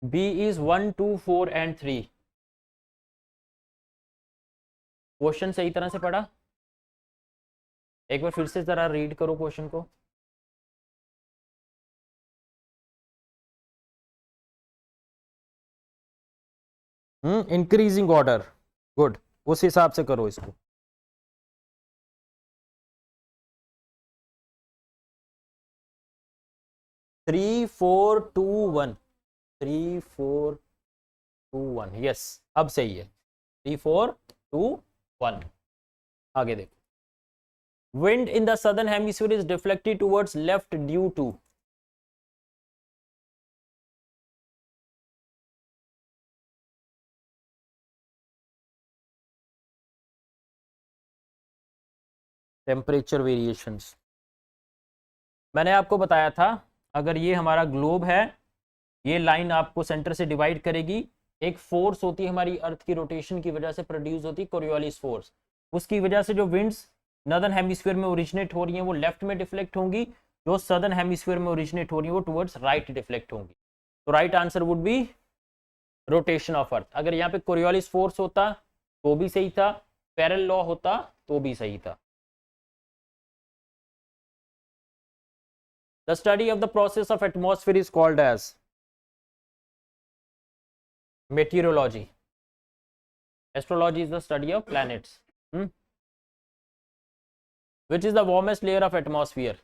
B is 1 2 4 and 3। क्वेश्चन सही तरह से पढ़ा? एक बार फिर से जरा रीड करो क्वेश्चन को। इंक्रीजिंग ऑर्डर, गुड, उस हिसाब से करो इसको। 3 4 2 1, 3 4 2 1, यस, अब सही है। 3 4 2 1। आगे देखो, wind in the southern hemisphere is deflected towards left due to. Temperature variations. मैंने आपको बताया था, अगर ये हमारा ग्लोब है, ये लाइन आपको सेंटर से डिवाइड करेगी, एक फोर्स होती है हमारी अर्थ की रोटेशन की वजह से प्रोड्यूस होती है कोरियोलिस फोर्स। उसकी वजह से जो विंड्स नॉर्दर्न हेमिस्फीयर में ओरिजिनेट हो रही हैं वो लेफ्ट में डिफ्लेक्ट होंगी, जो सदर्न हेमिस्फीयर में ओरिजिनेट हो रही है वो टुवर्ड्स राइट डिफ्लेक्ट होंगी। तो right answer would B rotation of earth. अगर यहाँ पे कोरियोलिस फोर्स होता तो भी सही था, पैरेलल लॉ होता तो भी सही था। The study of the process of atmosphere is called as meteorology. Astrology is the study of planets. Which is the warmest layer of atmosphere?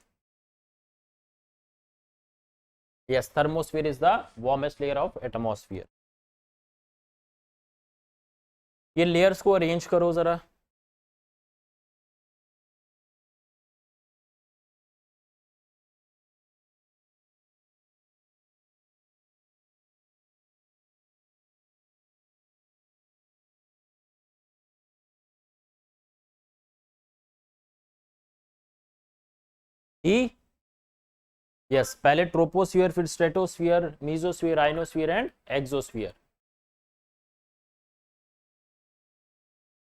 Yes, thermosphere is the warmest layer of atmosphere. ये layers को arrange करो जरा। E, yes, पहले troposphere, फिर stratosphere, mesosphere, ionosphere and exosphere।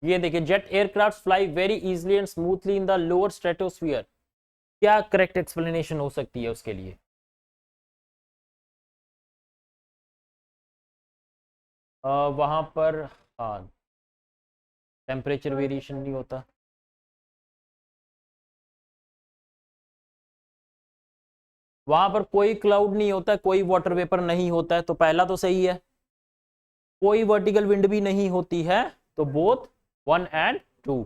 ये देखिए, jet aircraft fly very easily and smoothly in the lower stratosphere. क्या करेक्ट एक्सप्लेनेशन हो सकती है उसके लिए? वहां पर हाँ टेम्परेचर वेरिएशन नहीं होता। वहां पर कोई क्लाउड नहीं होता, कोई वाटर वेपर नहीं होता है, तो पहला तो सही है। कोई वर्टिकल विंड भी नहीं होती है, तो बोथ 1 and 2।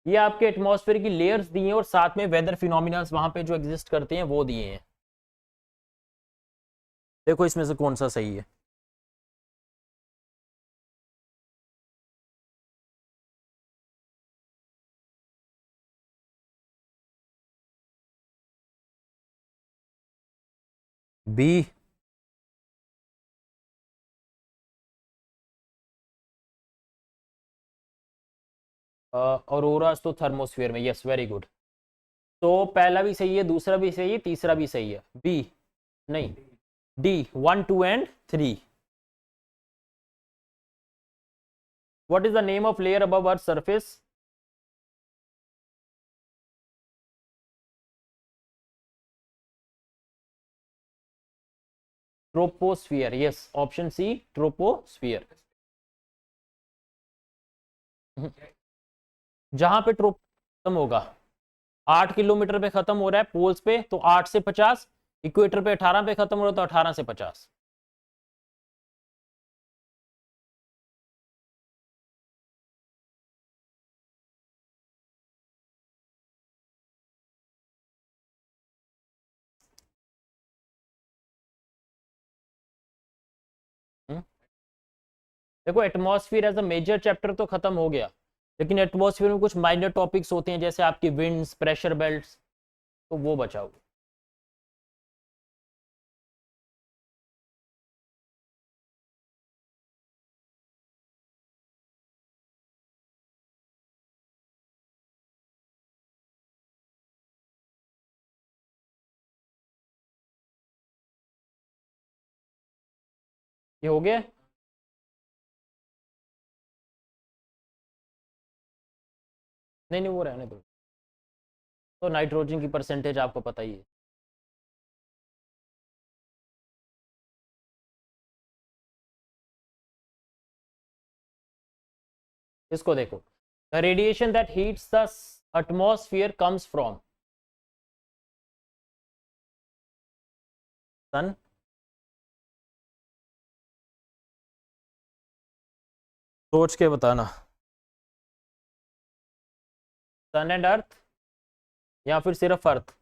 ये आपके एटमॉस्फेयर की लेयर्स दी हैं और साथ में वेदर फिनोमिनल्स वहां पे जो एग्जिस्ट करते हैं वो दिए हैं। देखो इसमें से कौन सा सही है। बी, ऑरोरास तो थर्मोस्फीयर में। Yes, very good. तो पहला भी सही है, दूसरा भी सही है, तीसरा भी सही है। बी नहीं, D 1, 2 and 3। What is the name of layer above Earth's surface? Troposphere. Yes, option C, troposphere। जहां पे ट्रोप खत्म होगा 8 किलोमीटर पे खत्म हो रहा है पोल्स पे, तो 8 से 50। इक्वेटर पे 18 पे खत्म हो रहा है, तो 18 से 50। देखो, atmosphere as a major chapter तो खत्म हो गया, लेकिन एटमॉस्फेयर में कुछ माइनर टॉपिक्स होते हैं जैसे आपकी विंड्स, प्रेशर बेल्ट्स, तो वो बचाओ। ये हो गया। नहीं नहीं, वो रहने दो। तो नाइट्रोजन की परसेंटेज आपको पता ही है। इसको देखो, the radiation that heats the atmosphere comes from sun. सोच के बताना। सन एंड अर्थ, या फिर सिर्फ अर्थ?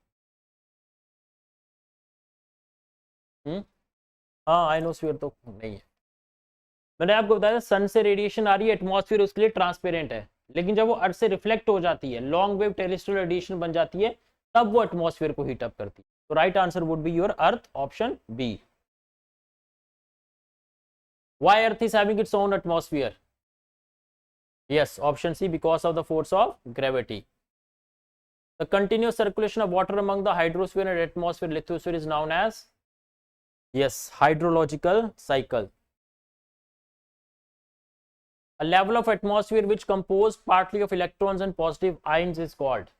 हाँ, आइनोस्फीयर तो नहीं है। मैंने आपको बताया सन से रेडिएशन आ रही है, एटमॉस्फेयर उसके लिए ट्रांसपेरेंट है, लेकिन जब वो अर्थ से रिफ्लेक्ट हो जाती है, लॉन्ग वेव टेरेस्ट्रियल रेडिएशन बन जाती है, तब वो एटमॉस्फेयर को हीट अप करती है। तो right answer would be your earth, option B. Why earth is having its own atmosphere? Yes, option C, because of the force of gravity. The continuous circulation of water among the hydrosphere and atmosphere lithosphere is known as? Yes, hydrological cycle. A level of atmosphere which composed partly of electrons and positive ions is called.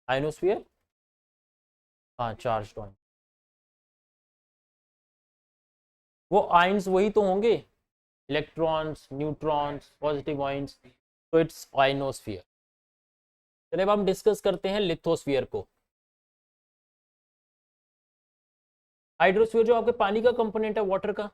Ionosphere. हाँ, चार्ज आयन. वो आयन्स वही तो होंगे, इलेक्ट्रॉन्स, न्यूट्रॉन्स, पॉजिटिव आयन्स, तो इट्स आयनोस्फीयर. चलिए अब हम डिस्कस करते हैं लिथोस्फीयर को. हाइड्रोस्फीयर जो आपके पानी का कंपोनेंट है, वाटर का.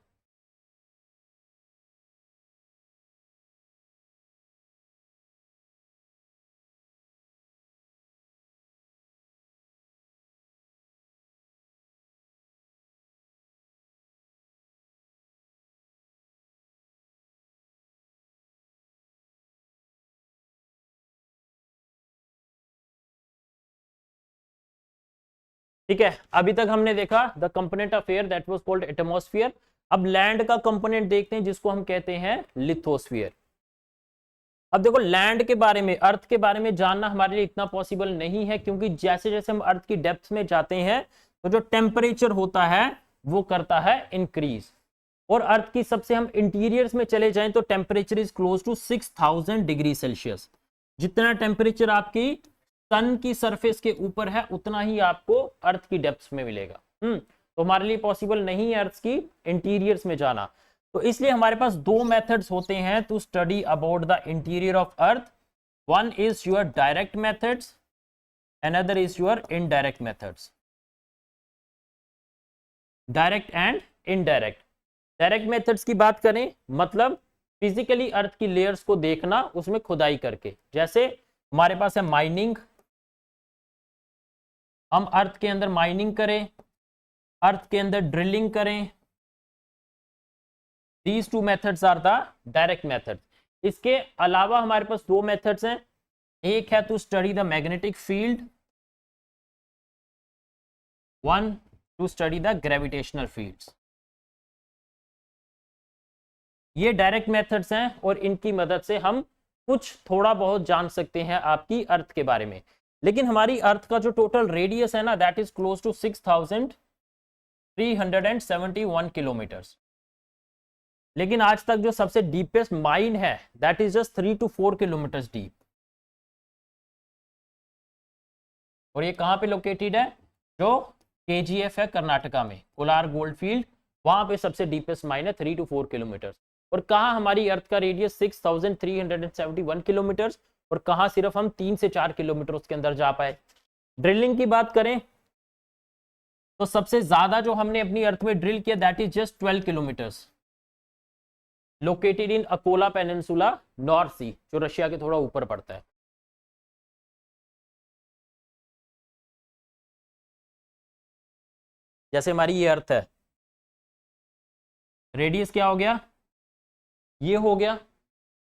ठीक है, अभी तक हमने देखा the component of air that was called atmosphere. अब लैंड का कंपोनेंट देखते हैं जिसको हम कहते हैं लिथोस्फीयर. अब देखो, लैंड के बारे में, अर्थ के बारे में जानना हमारे लिए इतना पॉसिबल नहीं है, क्योंकि जैसे जैसे हम अर्थ की डेप्थ में जाते हैं तो जो टेम्परेचर होता है वो करता है इंक्रीज. और अर्थ की सबसे हम इंटीरियर्स में चले जाएं तो temperature is close to 6000 degree Celsius. जितना टेम्परेचर आपकी सन की सरफेस के ऊपर है उतना ही आपको अर्थ की डेप्थ में मिलेगा. तो हमारे लिए पॉसिबल नहीं है अर्थ की इंटीरियर्स में जाना. तो इसलिए हमारे पास दो मेथड्स होते हैं to study about the interior of earth. One is your direct methods, another is your indirect methods. Direct and indirect. Direct methods की बात करें मतलब फिजिकली अर्थ की लेयर्स को देखना, उसमें खुदाई करके. जैसे हमारे पास है माइनिंग, हम अर्थ के अंदर माइनिंग करें, अर्थ के अंदर ड्रिलिंग करें. These two methods are the direct methods. इसके अलावा हमारे पास दो मेथड्स हैं. एक है to study the magnetic field, one to study the gravitational fields. ये डायरेक्ट मेथड्स हैं और इनकी मदद से हम कुछ थोड़ा बहुत जान सकते हैं आपकी अर्थ के बारे में. लेकिन हमारी अर्थ का जो टोटल रेडियस है ना, that is close to 6371 kilometres. लेकिन आज तक जो सबसे डीपेस्ट माइन है that is just 3 to 4 kilometres deep. और ये कहां पे लोकेटेड है? जो KGF है कर्नाटका में, कोलार गोल्ड फील्ड, वहां पे सबसे डीपेस्ट माइन है 3 to 4 किलोमीटर्स. और कहा हमारी अर्थ का रेडियस 6371 किलोमीटर्स, और कहा सिर्फ हम 3 से 4 किलोमीटर उसके अंदर जा पाए. ड्रिलिंग की बात करें तो सबसे ज्यादा जो हमने अपनी अर्थ में ड्रिल किया that is just 12 kilometres, located in Kola peninsula, North Sea, जो रशिया के थोड़ा ऊपर पड़ता है. जैसे हमारी ये अर्थ है, रेडियस क्या हो गया? ये हो गया.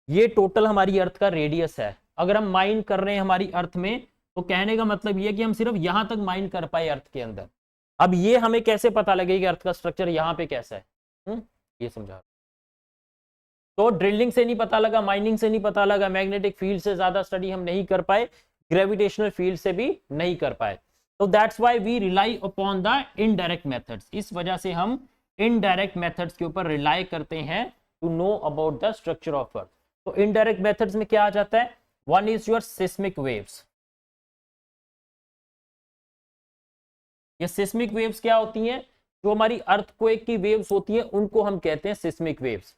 ये टोटल हमारी अर्थ का रेडियस है. अगर हम माइन कर रहे हैं हमारी अर्थ में तो कहने का मतलब ये कि हम सिर्फ यहां तक माइन कर पाए अर्थ के अंदर. अब ये हमें कैसे पता लगेगा कि अर्थ का स्ट्रक्चर यहां पे कैसा है? ये समझा. तो ड्रिलिंग से नहीं पता लगा, माइनिंग से नहीं पता लगा, मैग्नेटिक फील्ड से ज्यादा स्टडी हम नहीं कर पाए, ग्रेविटेशनल फील्ड से भी नहीं कर पाए. तो that's why we rely upon the indirect methods. इस वजह से हम इनडायरेक्ट मेथड्स के ऊपर रिलाई करते हैं to know about the structure of earth. तो इनडायरेक्ट मेथड्स में क्या आ जाता है? One is your seismic waves. ये सिस्मिक वेव्स क्या होती हैं? जो हमारी अर्थक्वेक की वेव्स होती है उनको हम कहते हैं सिस्मिक वेव्स.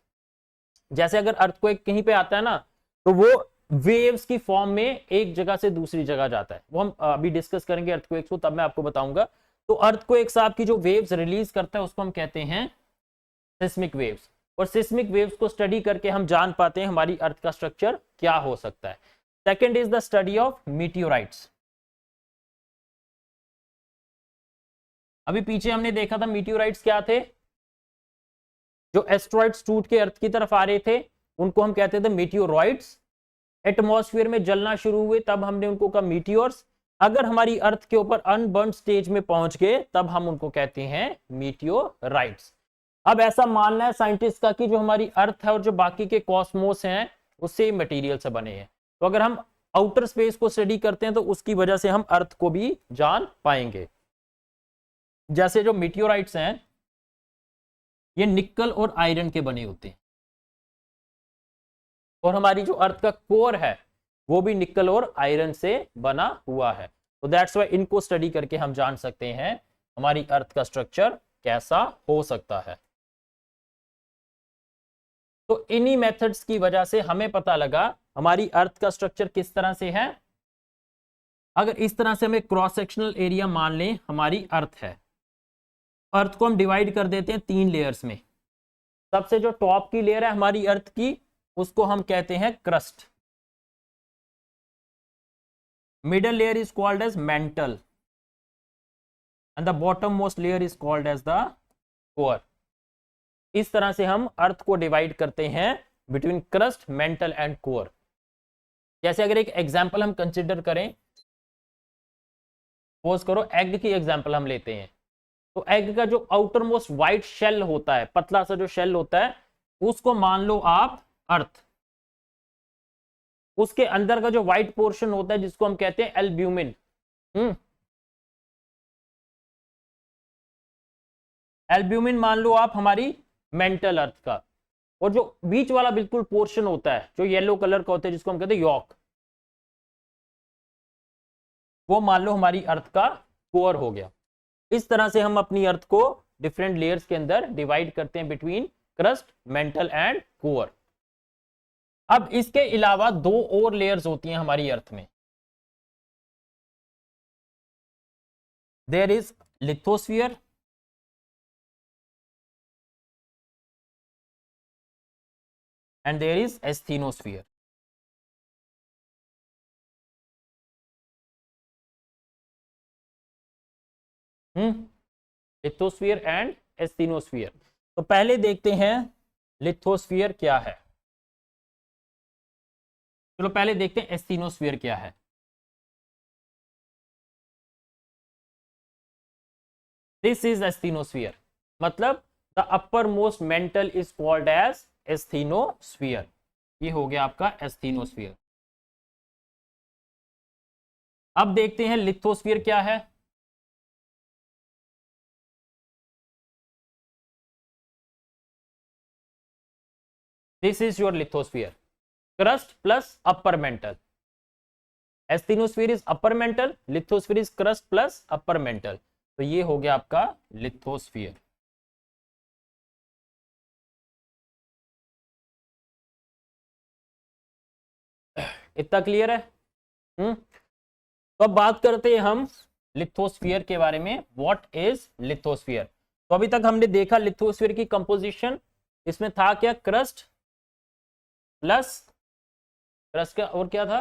जैसे अगर अर्थक्वेक कहीं पे आता है ना तो वो वेव्स की फॉर्म में एक जगह से दूसरी जगह जाता है. वो हम अभी डिस्कस करेंगे अर्थक्वेक्स को, तब मैं आपको बताऊंगा. तो अर्थक्वेक्स आपकी जो वेव्स रिलीज करता है उसको हम कहते हैं सिस्मिक वेव्स. और सिस्मिक वेव्स को स्टडी करके हम जान पाते हैं हमारी अर्थ का स्ट्रक्चर क्या हो सकता है. Second is the study of meteorites. अभी पीछे हमने देखा था मीटियोराइट्स क्या थे. जो एस्ट्रॉइड्स टूट के अर्थ की तरफ आ रहे थे उनको हम कहते थे मीटियोरॉइड्स. एटमॉस्फेयर में जलना शुरू हुए तब हमने उनको कहा मीटियोर्स. अगर हमारी अर्थ के ऊपर अनबर्न स्टेज में पहुंच गए तब हम उनको कहते हैं मीटियोराइट्स. अब ऐसा मानना है साइंटिस्ट का कि जो हमारी अर्थ है और जो बाकी के कॉस्मोस हैं उससे मटेरियल से बने हैं. तो अगर हम आउटर स्पेस को स्टडी करते हैं तो उसकी वजह से हम अर्थ को भी जान पाएंगे। जैसे जो मीटियोराइट्स हैं ये निकल और आयरन के बने होते हैं, और हमारी जो अर्थ का कोर है वो भी निकल और आयरन से बना हुआ है। तो दैट्स वाई इनको स्टडी करके हम जान सकते हैं हमारी अर्थ का स्ट्रक्चर कैसा हो सकता है। तो इन्हीं मेथड्स की वजह से हमें पता लगा हमारी अर्थ का स्ट्रक्चर किस तरह से है। अगर इस तरह से हमें क्रॉस सेक्शनल एरिया मान लें हमारी अर्थ है, अर्थ को हम डिवाइड कर देते हैं 3 लेयर्स में। सबसे जो टॉप की लेयर है हमारी अर्थ की उसको हम कहते हैं crust, middle layer is called as mantle and the bottom most layer is called as the core. इस तरह से हम अर्थ को डिवाइड करते हैं between crust, mantle and core. जैसे अगर एक एग्जांपल हम कंसिडर करें, सपोज करो एग की एग्जांपल हम लेते हैं, तो एग का जो आउटर मोस्ट व्हाइट शेल होता है, पतला सा जो शेल होता है, उसको मान लो आप अर्थ। उसके अंदर का जो व्हाइट पोर्शन होता है जिसको हम कहते हैं एल्ब्यूमिन, एल्ब्यूमिन मान लो आप हमारी मेंटल अर्थ का, और जो बीच वाला बिल्कुल पोर्शन होता है जो येलो कलर का होता है जिसको हम कहते हैं यॉक, वो मान लो हमारी अर्थ का कोर हो गया। इस तरह से हम अपनी अर्थ को डिफरेंट लेयर्स के अंदर डिवाइड करते हैं between crust, mantle and core. अब इसके अलावा 2 और लेयर्स होती हैं हमारी अर्थ में। There is lithosphere and there is asthenosphere. Lithosphere and asthenosphere. तो पहले देखते हैं लिथोस्फीयर क्या है। चलो पहले देखते हैं एस्थीनोस्फीयर क्या है। दिस इज एस्थीनोस्फीयर, मतलब the upper most mantle is called as asthenosphere. ये हो गया आपका एस्थीनोस्फीयर। अब देखते हैं लिथोस्फीयर क्या है। This is your lithosphere, crust plus upper mantle. Asthenosphere is upper mantle, lithosphere is crust plus upper mantle. तो ये हो गया आपका लिथोस्फीयर। इतना क्लियर है? तो अब बात करते हैं हम लिथोस्फीयर के बारे में। What is lithosphere? तो अभी तक हमने देखा लिथोस्फीयर की कंपोजिशन, इसमें था क्या, क्रस्ट प्लस, क्रस्ट का और क्या था,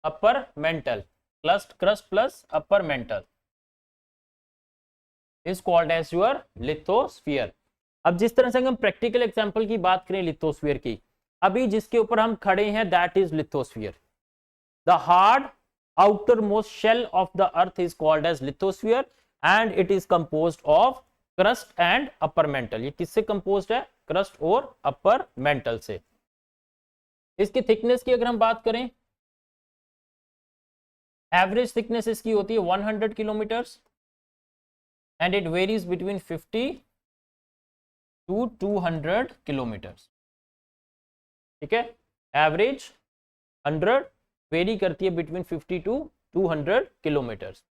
upper mantle, crust plus upper mantle is called as your lithosphere. अब जिस तरह से हम प्रैक्टिकल एग्जांपल की बात करें लिथोस्फीयर की, अभी जिसके ऊपर हम खड़े हैं that is lithosphere. The hard outer most shell of the earth is called as lithosphere and it is composed of crust and upper mantle. ये किससे कंपोज्ड है? क्रस्ट और अपर मेंटल से। इसकी थिकनेस की अगर हम बात करें, एवरेज थिकनेस इसकी होती है 100 kilometres and it varies between 50 to 200 kilometres. ठीक है, एवरेज 100 वेरी करती है बिटवीन 50 टू 200 किलोमीटर्स।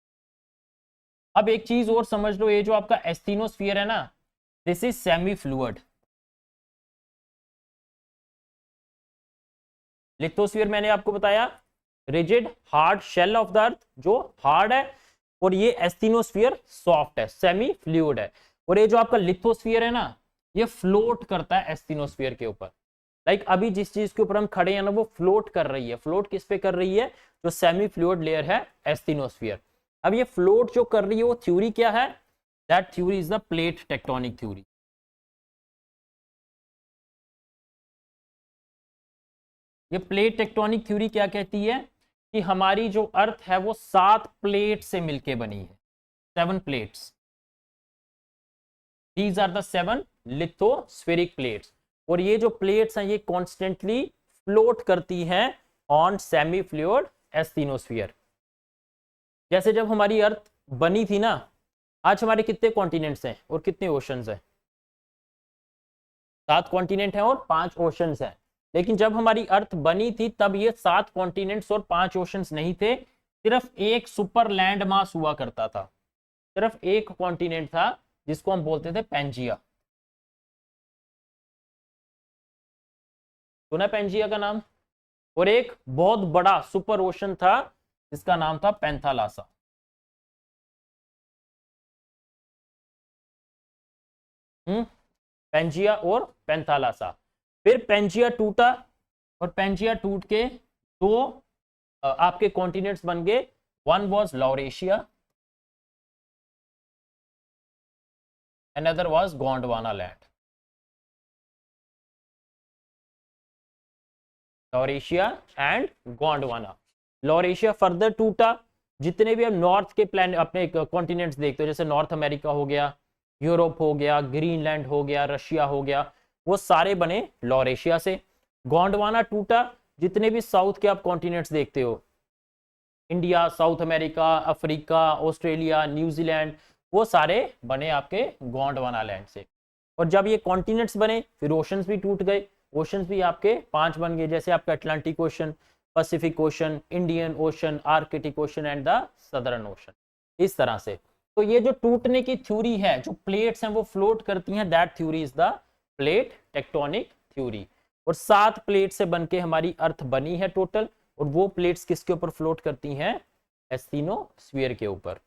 अब एक चीज और समझ लो, ये जो आपका एस्थीनोस्फीयर है ना, this is semi fluid. Lithosphere मैंने आपको बताया rigid hard shell of the earth, जो हार्ड है, और ये एस्थीनोस्फीयर सॉफ्ट है, सेमी फ्लूइड है। और ये जो आपका लिथोस्फीयर है ना, ये फ्लोट करता है एस्थीनोस्फीयर के ऊपर। लाइक अभी जिस चीज के ऊपर हम खड़े हैं ना, वो फ्लोट कर रही है। फ्लोट किस पे कर रही है? जो सेमी फ्लूइड लेयर है एस्थीनोस्फीयर। अब ये फ्लोट जो कर रही है वो थ्योरी क्या है? That theory is the plate tectonic theory. ये प्लेट टेक्टोनिक थ्योरी क्या कहती है कि हमारी जो अर्थ है वो 7 प्लेट से मिलके बनी है, 7 plates. These are the 7 lithospheric plates. और ये जो प्लेट्स हैं ये कॉन्स्टेंटली फ्लोट करती हैं ऑन सेमी फ्लूइड एस्थीनोस्फीयर। जैसे जब हमारी अर्थ बनी थी ना, आज हमारे कितने कॉन्टिनेंट्स हैं और कितने ओशंस हैं? 7 कॉन्टिनेंट हैं और 5 ओशंस हैं। लेकिन जब हमारी अर्थ बनी थी तब ये 7 कॉन्टिनेंट्स और 5 ओशंस नहीं थे, सिर्फ एक सुपर लैंड मास हुआ करता था। सिर्फ एक कॉन्टिनेंट था जिसको हम बोलते थे पेंजिया। सुना पेंजिया का नाम? और एक बहुत बड़ा सुपर ओशन था जिसका नाम था पेंथालासा। पेंजिया और पेंथालासा। फिर पेंजिया टूटा और पेंजिया टूट के दो आपके कॉन्टिनेंट्स बन गए। One was Laurasia, another was Gondwana land. Laurasia and Gondwana. Laurasia further टूटा। जितने भी हम नॉर्थ के प्लैनेट अपने कॉन्टिनेंट्स देखते हो, जैसे नॉर्थ अमेरिका हो गया, यूरोप हो गया, ग्रीनलैंड हो गया, रशिया हो गया, वो सारे बने लॉरेशिया से। गोंडवाना टूटा। जितने भी साउथ के आप कॉन्टिनेंट्स देखते हो, India, south America, Africa, Australia, New Zealand, वो सारे बने आपके गोंडवाना लैंड से। और जब ये कॉन्टिनेंट्स बने फिर ओशंस भी टूट गए। ओशंस भी आपके 5 बन गए, जैसे आपका Atlantic ocean, Pacific ocean, Indian ocean, Arctic ocean and the southern ocean. इस तरह से तो ये जो टूटने की थ्योरी है, जो प्लेट्स हैं वो फ्लोट करती हैं, that theory is the plate tectonic theory. और 7 प्लेट से बनके हमारी अर्थ बनी है टोटल। और वो प्लेट्स किसके ऊपर फ्लोट करती हैं? एस्थीनोस्फीयर के ऊपर।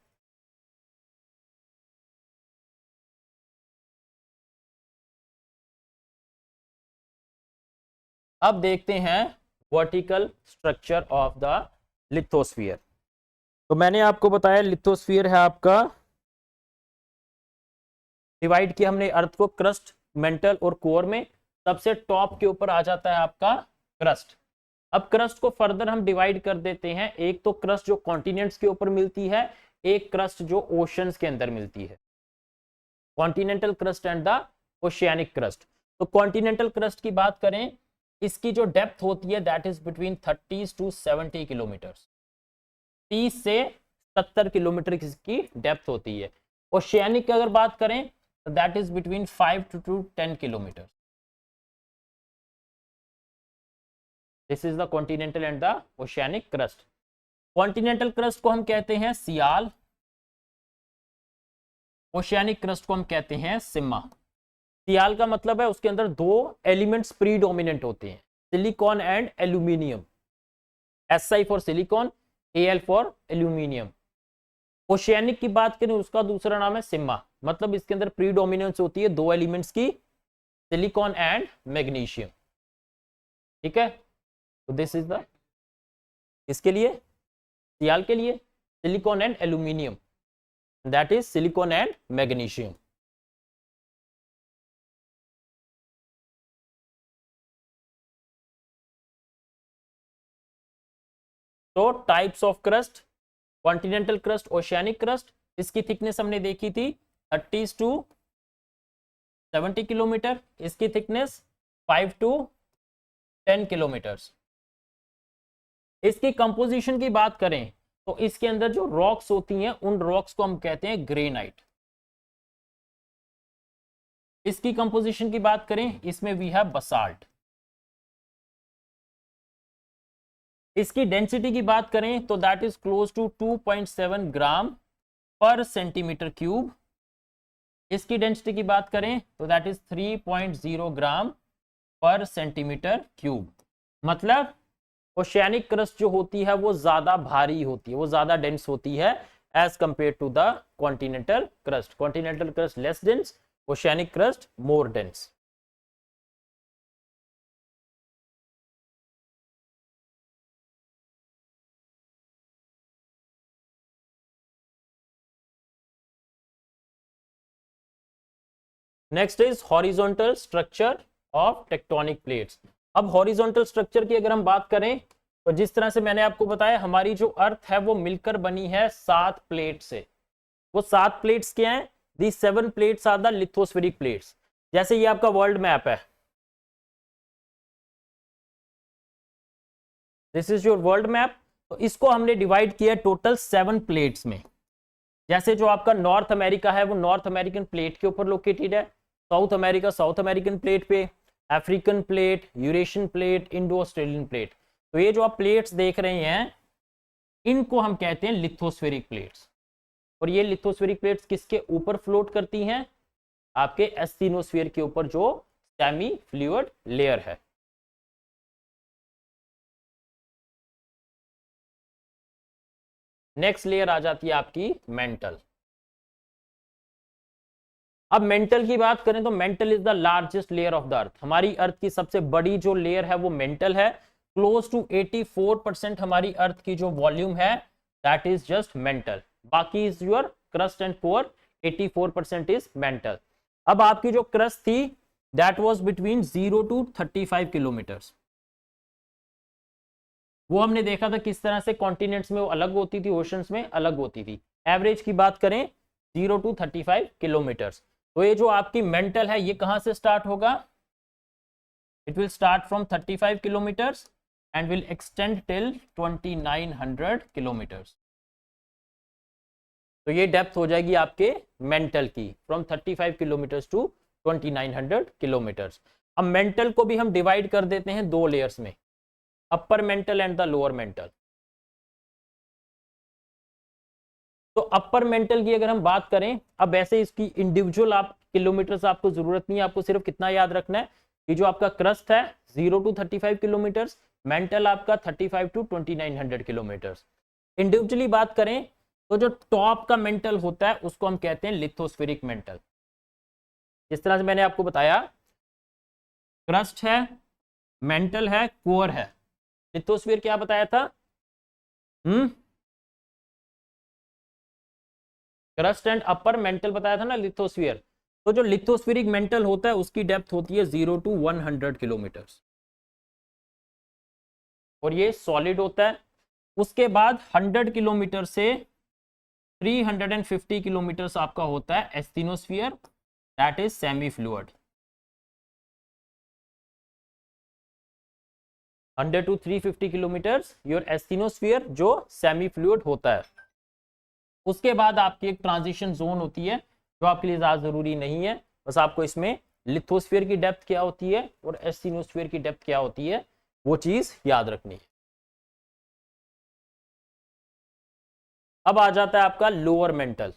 अब देखते हैं vertical structure of the lithosphere. तो मैंने आपको बताया लिथोस्फीयर है आपका, डिवाइड किया हमने अर्थ को क्रस्ट, मेंटल और कोर में। सबसे टॉप के ऊपर आ जाता है आपका क्रस्ट। अब क्रस्ट को फर्दर हम डिवाइड कर देते हैं। एक तो क्रस्ट जो कॉन्टिनेंट्स के ऊपर मिलती है, एक क्रस्ट जो ओशंस के अंदर मिलती है, continental crust and the oceanic crust. तो कॉन्टिनेंटल क्रस्ट की बात करें, इसकी जो डेप्थ होती है that is between 30 to 70 kilometre. 30 से 70 किलोमीटर की डेप्थ होती है। ओशियानिक की अगर बात करें तो that is between 5 to 10 kilometre. This is the continental and the oceanic crust. Continental crust को हम कहते हैं सियाल, ओशियानिक क्रस्ट को हम कहते हैं सिम्मा। सियाल का मतलब है उसके अंदर 2 एलिमेंट्स प्रीडोमिनेंट होते हैं, silicon and aluminium. SI for silicon, Al for aluminium. Oceanic की बात करें उसका दूसरा नाम है सिम्मा, मतलब इसके अंदर प्रीडोमिनेंस होती है 2 एलिमेंट्स की, सिलिकॉन एंड मैग्नीशियम। ठीक है, तो दिस इज द, इसके लिए, सियाल के लिए silicon and aluminium, that is silicon and magnesium. तो types of crust, continental crust, oceanic crust. इसकी थिकनेस हमने देखी थी 30 to 70 किलोमीटर, इसकी थिकनेस 5 to 10 किलोमीटर। इसकी कंपोजिशन की बात करें तो इसके अंदर जो रॉक्स होती हैं उन रॉक्स को हम कहते हैं ग्रेनाइट। इसकी कंपोजिशन की बात करें, इसमें वी हैव बसाल्ट। इसकी डेंसिटी की बात करें तो दैट इज क्लोज टू 2.7 ग्राम पर सेंटीमीटर क्यूब। इसकी डेंसिटी की बात करें तो दैट इज 3.0 ग्राम पर सेंटीमीटर क्यूब। मतलब ओशियानिक क्रस्ट जो होती है वो ज्यादा भारी होती है, वो ज्यादा डेंस होती है as compare to the continental crust. Continental crust less dense, oceanic crust more dense. Next is horizontal structure of tectonic plates. अब हॉरिजॉन्टल स्ट्रक्चर की अगर हम बात करें तो जिस तरह से मैंने आपको बताया, हमारी जो अर्थ है वो मिलकर बनी है 7 प्लेट से। वो 7 प्लेट्स क्या हैं? The 7 plates are the lithospheric plates. जैसे ये आपका वर्ल्ड मैप है, this is your world map. तो इसको हमने डिवाइड किया टोटल 7 प्लेट्स में। जैसे जो आपका नॉर्थ अमेरिका है वो नॉर्थ अमेरिकन प्लेट के ऊपर लोकेटेड है, South America South American plate पे, African plate, Eurasian plate, Indo Australian plate. तो ये जो आप प्लेट्स देख रहे हैं इनको हम कहते हैं लिथोस्फेरिक प्लेट्स। और ये लिथोस्फेरिक प्लेट्स किसके ऊपर फ्लोट करती हैं? आपके एस्थिनोस्फीयर के ऊपर जो सेमी फ्लूइड लेयर है। नेक्स्ट लेयर आ जाती है आपकी मेंटल। अब मेंटल की बात करें तो mental is the largest layer of the अर्थ। हमारी अर्थ की सबसे बड़ी जो लेयर है वो मेंटल है। क्लोज टू 84% हमारी अर्थ की जो वॉल्यूम है दैट इज जस्ट मेंटल। बाकी is your crust and core, 84% is mental. अब आपकी जो क्रस्ट थी that was between 0 to 35 kilometres. वो हमने देखा था किस तरह से कॉन्टिनेंट्स में वो अलग होती थी, ओशंस में अलग होती थी। एवरेज की बात करें 0 to 35 किलोमीटर्स। तो ये जो आपकी मेंटल है ये कहां से स्टार्ट होगा? It will start from 35 kilometres and will extend till 2900 kilometres. तो ये डेप्थ हो जाएगी आपके मेंटल की फ्रॉम 35 किलोमीटर्स टू 2900 किलोमीटर्स। अब मेंटल को भी हम डिवाइड कर देते हैं 2 लेयर्स में, upper mantle and the lower mental. तो अपर मेंटल की अगर हम बात करें, अब ऐसे इसकी इंडिविजुअल आप किलोमीटर्स आपको जरूरत नहीं है, आपको सिर्फ कितना याद रखना है कि जो आपका क्रस्ट है 0 to 35 किलोमीटर्स, मेंटल आपका 35 to 2900 किलोमीटर्स। इंडिविजुअली बात करें तो जो टॉप का मेंटल होता है उसको हम कहते हैं लिथोस्फेरिक मेंटल। जिस तरह से मैंने आपको बताया क्रस्ट है, मेंटल है, कोर है। लिथोस्फीयर क्या बताया था? क्रस्ट एंड अपर मेंटल बताया था ना लिथोस्फीयर। तो जो लिथोस्फेरिक मेंटल होता है उसकी डेप्थ होती है 0 to 100 किलोमीटर्स और ये सॉलिड होता है। उसके बाद 100 किलोमीटर से 350 किलोमीटर्स आपका होता है asthenosphere, that is semi fluid. 100 to 350 kilometres your asthenosphere जो सेमी फ्लूइड होता है। उसके बाद आपकी एक ट्रांजिशन जोन होती है जो आपके लिए ज्यादा जरूरी नहीं है, बस आपको इसमें लिथोस्फीयर की डेप्थ क्या होती है और एस्थिनोस्फीयर की डेप्थ क्या होती है वो चीज याद रखनी है। अब आ जाता है आपका लोअर मेंटल।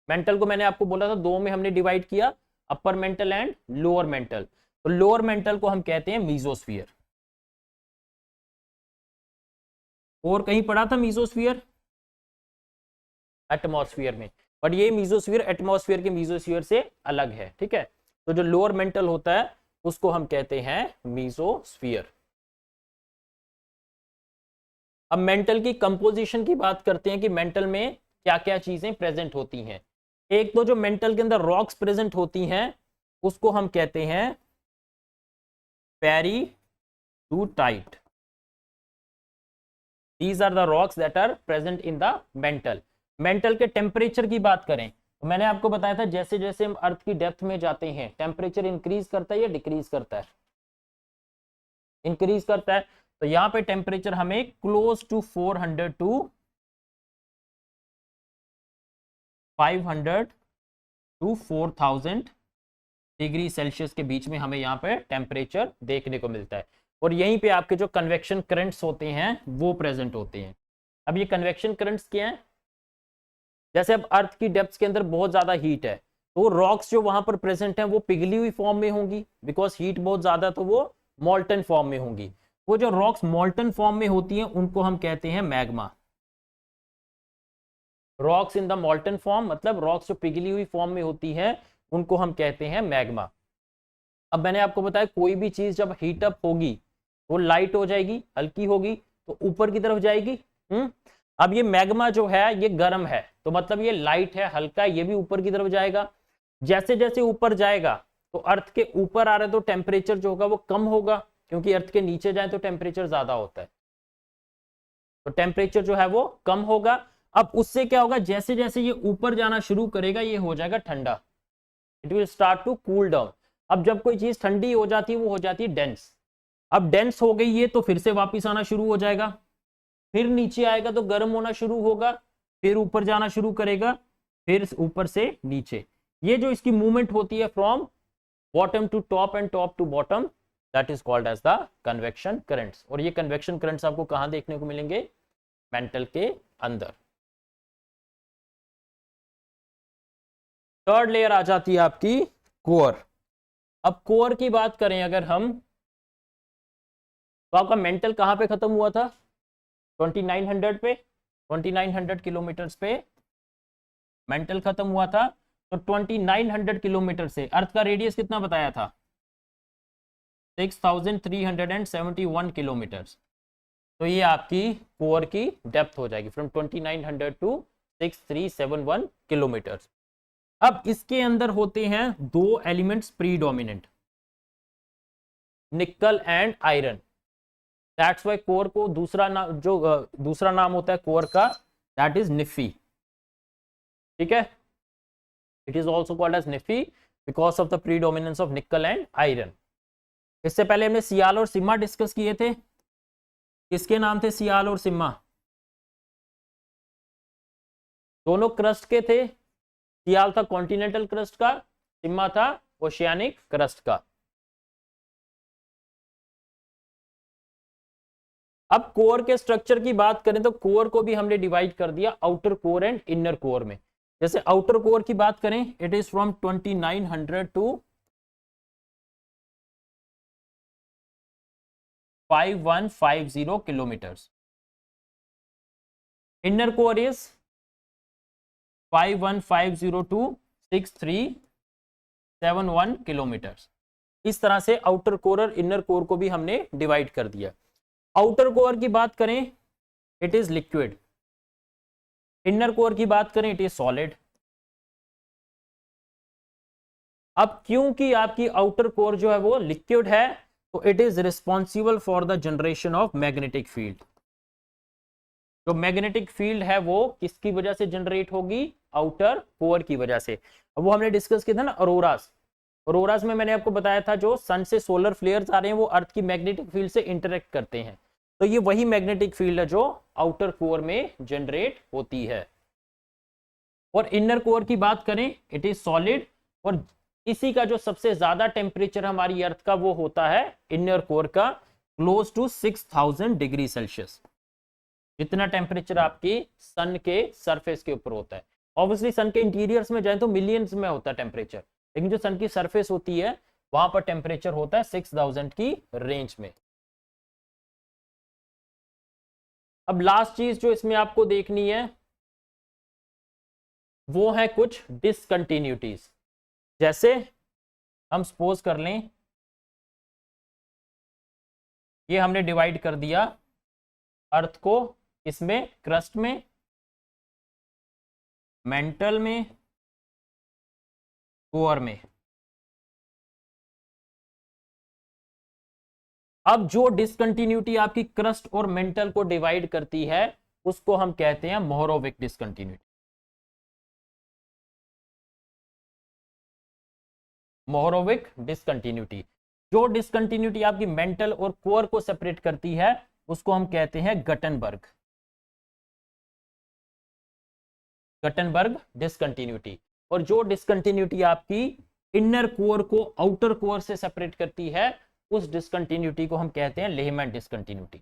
मेंटल को मैंने आपको बोला था 2 में हमने डिवाइड किया, upper mantle and lower mental. तो लोअर मेंटल को हम कहते हैं मीजोस्फीयर। और कहीं पढ़ा था मीजोस्फीयर? एटमॉस्फेयर में, बट ये मीजोस्फीयर एटमॉस्फेयर के मीजोस्फीयर से अलग है, ठीक है। तो जो लोअर मेंटल होता है उसको हम कहते हैं मीजोस्फीयर। अब मेंटल की कंपोजिशन की बात करते हैं कि मेंटल में क्या क्या चीजें प्रेजेंट होती हैं। एक तो जो मेंटल के अंदर रॉक्स प्रेजेंट होती हैं उसको हम कहते हैं peridotite. These are the rocks that are present in the mantle. Mantle के टेम्परेचर की बात करें तो मैंने आपको बताया था जैसे जैसे हम अर्थ की डेप्थ में जाते हैं टेम्परेचर इंक्रीज करता है या डिक्रीज करता है? इंक्रीज करता है। तो यहां पे टेम्परेचर हमें close to 400 to 500 to 4000 degree Celsius के बीच में हमें यहाँ पे टेम्परेचर देखने को मिलता है। और यहीं पे आपके जो कन्वेक्शन करंट्स होते हैं वो प्रेजेंट होते हैं। अब ये कन्वेक्शन करंट्स क्या हैं? जैसे अब अर्थ की डेप्थ के अंदर बहुत ज्यादा हीट है तो रॉक्स जो वहां पर प्रेजेंट हैं वो पिघली हुई फॉर्म में होंगी, बिकॉज हीट बहुत ज्यादा, तो वो मॉल्टन फॉर्म में होंगी। वो जो रॉक्स मॉल्टन फॉर्म में होती हैं उनको हम कहते हैं magma. Rocks in the मॉल्टन form मतलब रॉक्स जो पिघली हुई फॉर्म में होती है उनको हम कहते हैं मैग्मा। अब मैंने आपको बताया कोई भी चीज जब हीट अप होगी वो लाइट हो जाएगी, हल्की होगी तो ऊपर की तरफ जाएगी। अब ये मैग्मा जो है ये गर्म है तो मतलब ये लाइट है, हल्का है, ये भी ऊपर की तरफ जाएगा। जैसे जैसे ऊपर जाएगा तो अर्थ के ऊपर आ रहा है तो टेम्परेचर जो होगा वो कम होगा, क्योंकि अर्थ के नीचे जाए तो टेम्परेचर ज्यादा होता है, तो टेम्परेचर जो है वो कम होगा। अब उससे क्या होगा, जैसे जैसे ये ऊपर जाना शुरू करेगा ये हो जाएगा ठंडा, it will start to cool down. अब जब कोई चीज ठंडी हो जाती है वो हो जाती है डेंस, अब डेंस हो गई ये तो फिर से वापस आना शुरू हो जाएगा, फिर नीचे आएगा तो गर्म होना शुरू होगा, फिर ऊपर जाना शुरू करेगा, फिर ऊपर से नीचे। ये जो इसकी मूवमेंट होती है from bottom to top and top to bottom, that is called as the convection currents. और ये कन्वेक्शन करंट्स आपको कहां देखने को मिलेंगे? मेंटल के अंदर। थर्ड लेयर आ जाती है आपकी कोर। अब कोर की बात करें अगर हम, तो आपका मेंटल कहां पे खत्म हुआ था? 2900 पे, 2900 किलोमीटर पे मेंटल खत्म हुआ था। तो 2900 किलोमीटर से अर्थ का रेडियस कितना बताया था? 6371 किलोमीटर। तो ये आपकी कोर की डेप्थ हो जाएगी फ्रॉम 2900 टू 6371 किलोमीटर। अब इसके अंदर होते हैं दो एलिमेंट्स प्रीडोमिनेंट, निकल and iron. That's why core को दूसरा नाम, जो दूसरा नाम होता है कोर का, दैट इज निफी। ठीक है, it is also called as nife because of the predominance of nickel and iron. इससे पहले हमने सियाल और सिम्मा डिस्कस किए थे। किसके नाम थे सियाल और सिम्मा? दोनों क्रस्ट के थे। सियाल था कॉन्टिनेंटल क्रस्ट का, सिम्मा था ओशियानिक क्रस्ट का। अब कोर के स्ट्रक्चर की बात करें तो कोर को भी हमने डिवाइड कर दिया outer core and inner core में। जैसे आउटर कोर की बात करें, it is from 2900 to 5150 kilometres. Inner core is 5150 to 6371 kilometres. इस तरह से आउटर कोर और इनर कोर को भी हमने डिवाइड कर दिया। आउटर कोर की बात करें, it is liquid. Inner core की बात करें, इट इज सॉलिड। अब क्योंकि आपकी आउटर कोर जो है वो लिक्विड है, तो it is responsible for the generation of magnetic field. जो मैग्नेटिक फील्ड है वो किसकी वजह से जनरेट होगी? आउटर कोर की वजह से। अब वो हमने डिस्कस किया था ना अरोरास। अरोरास में मैंने आपको बताया था जो सन से सोलर फ्लेयर्स आ रहे हैं वो अर्थ की मैग्नेटिक फील्ड से इंटरेक्ट करते हैं। तो ये वही मैग्नेटिक फील्ड है जो आउटर कोर में जनरेट होती है। और इनर कोर की बात करें, इट इज सॉलिड। और इसी का जो सबसे ज्यादा टेम्परेचर हमारी अर्थ का वो होता है इनर कोर का, क्लोज टू 6000 डिग्री सेल्सियस। जितना टेम्परेचर आपकी सन के सरफेस के ऊपर होता है। ऑब्वियसली सन के इंटीरियर्स में जाए तो मिलियंस में होता है टेम्परेचर, लेकिन जो सन की सरफेस होती है वहां पर टेम्परेचर होता है 6000 की रेंज में। अब लास्ट चीज जो इसमें आपको देखनी है वो है कुछ डिसकंटिन्यूटीज। जैसे हम सपोज कर लें, ये हमने डिवाइड कर दिया अर्थ को इसमें, क्रस्ट में, मेंटल में, कोर में। अब जो डिसकंटिन्यूटी आपकी क्रस्ट और मेंटल को डिवाइड करती है उसको हम कहते हैं मोहरोविक डिसकंटिन्यूटी। मोहरोविक डिसकंटिन्यूटी। जो डिसकंटिन्यूटी आपकी मेंटल और कोर को सेपरेट करती है उसको हम कहते हैं गटनबर्ग। Gutenberg discontinuity. और जो डिसकंटिन्यूटी आपकी इनर कोर को आउटर कोर से सेपरेट करती है उस डिसकंटिन्यूटी को हम कहते हैं लेहमैन डिसकंटिन्यूटी।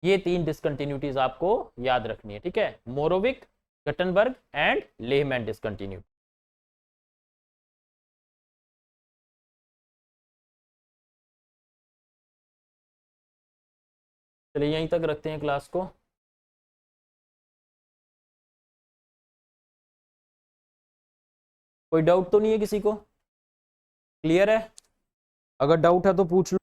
ये तीन डिसकंटिन्यूटीज आपको याद रखनी है, ठीक है? मोरोविक, गटनबर्ग एंड लेहमैन डिसकंटिन्यूटी। चलिए यहीं तक रखते हैं क्लास को। कोई डाउट तो नहीं है किसी को? क्लियर है? अगर डाउट है तो पूछ लो।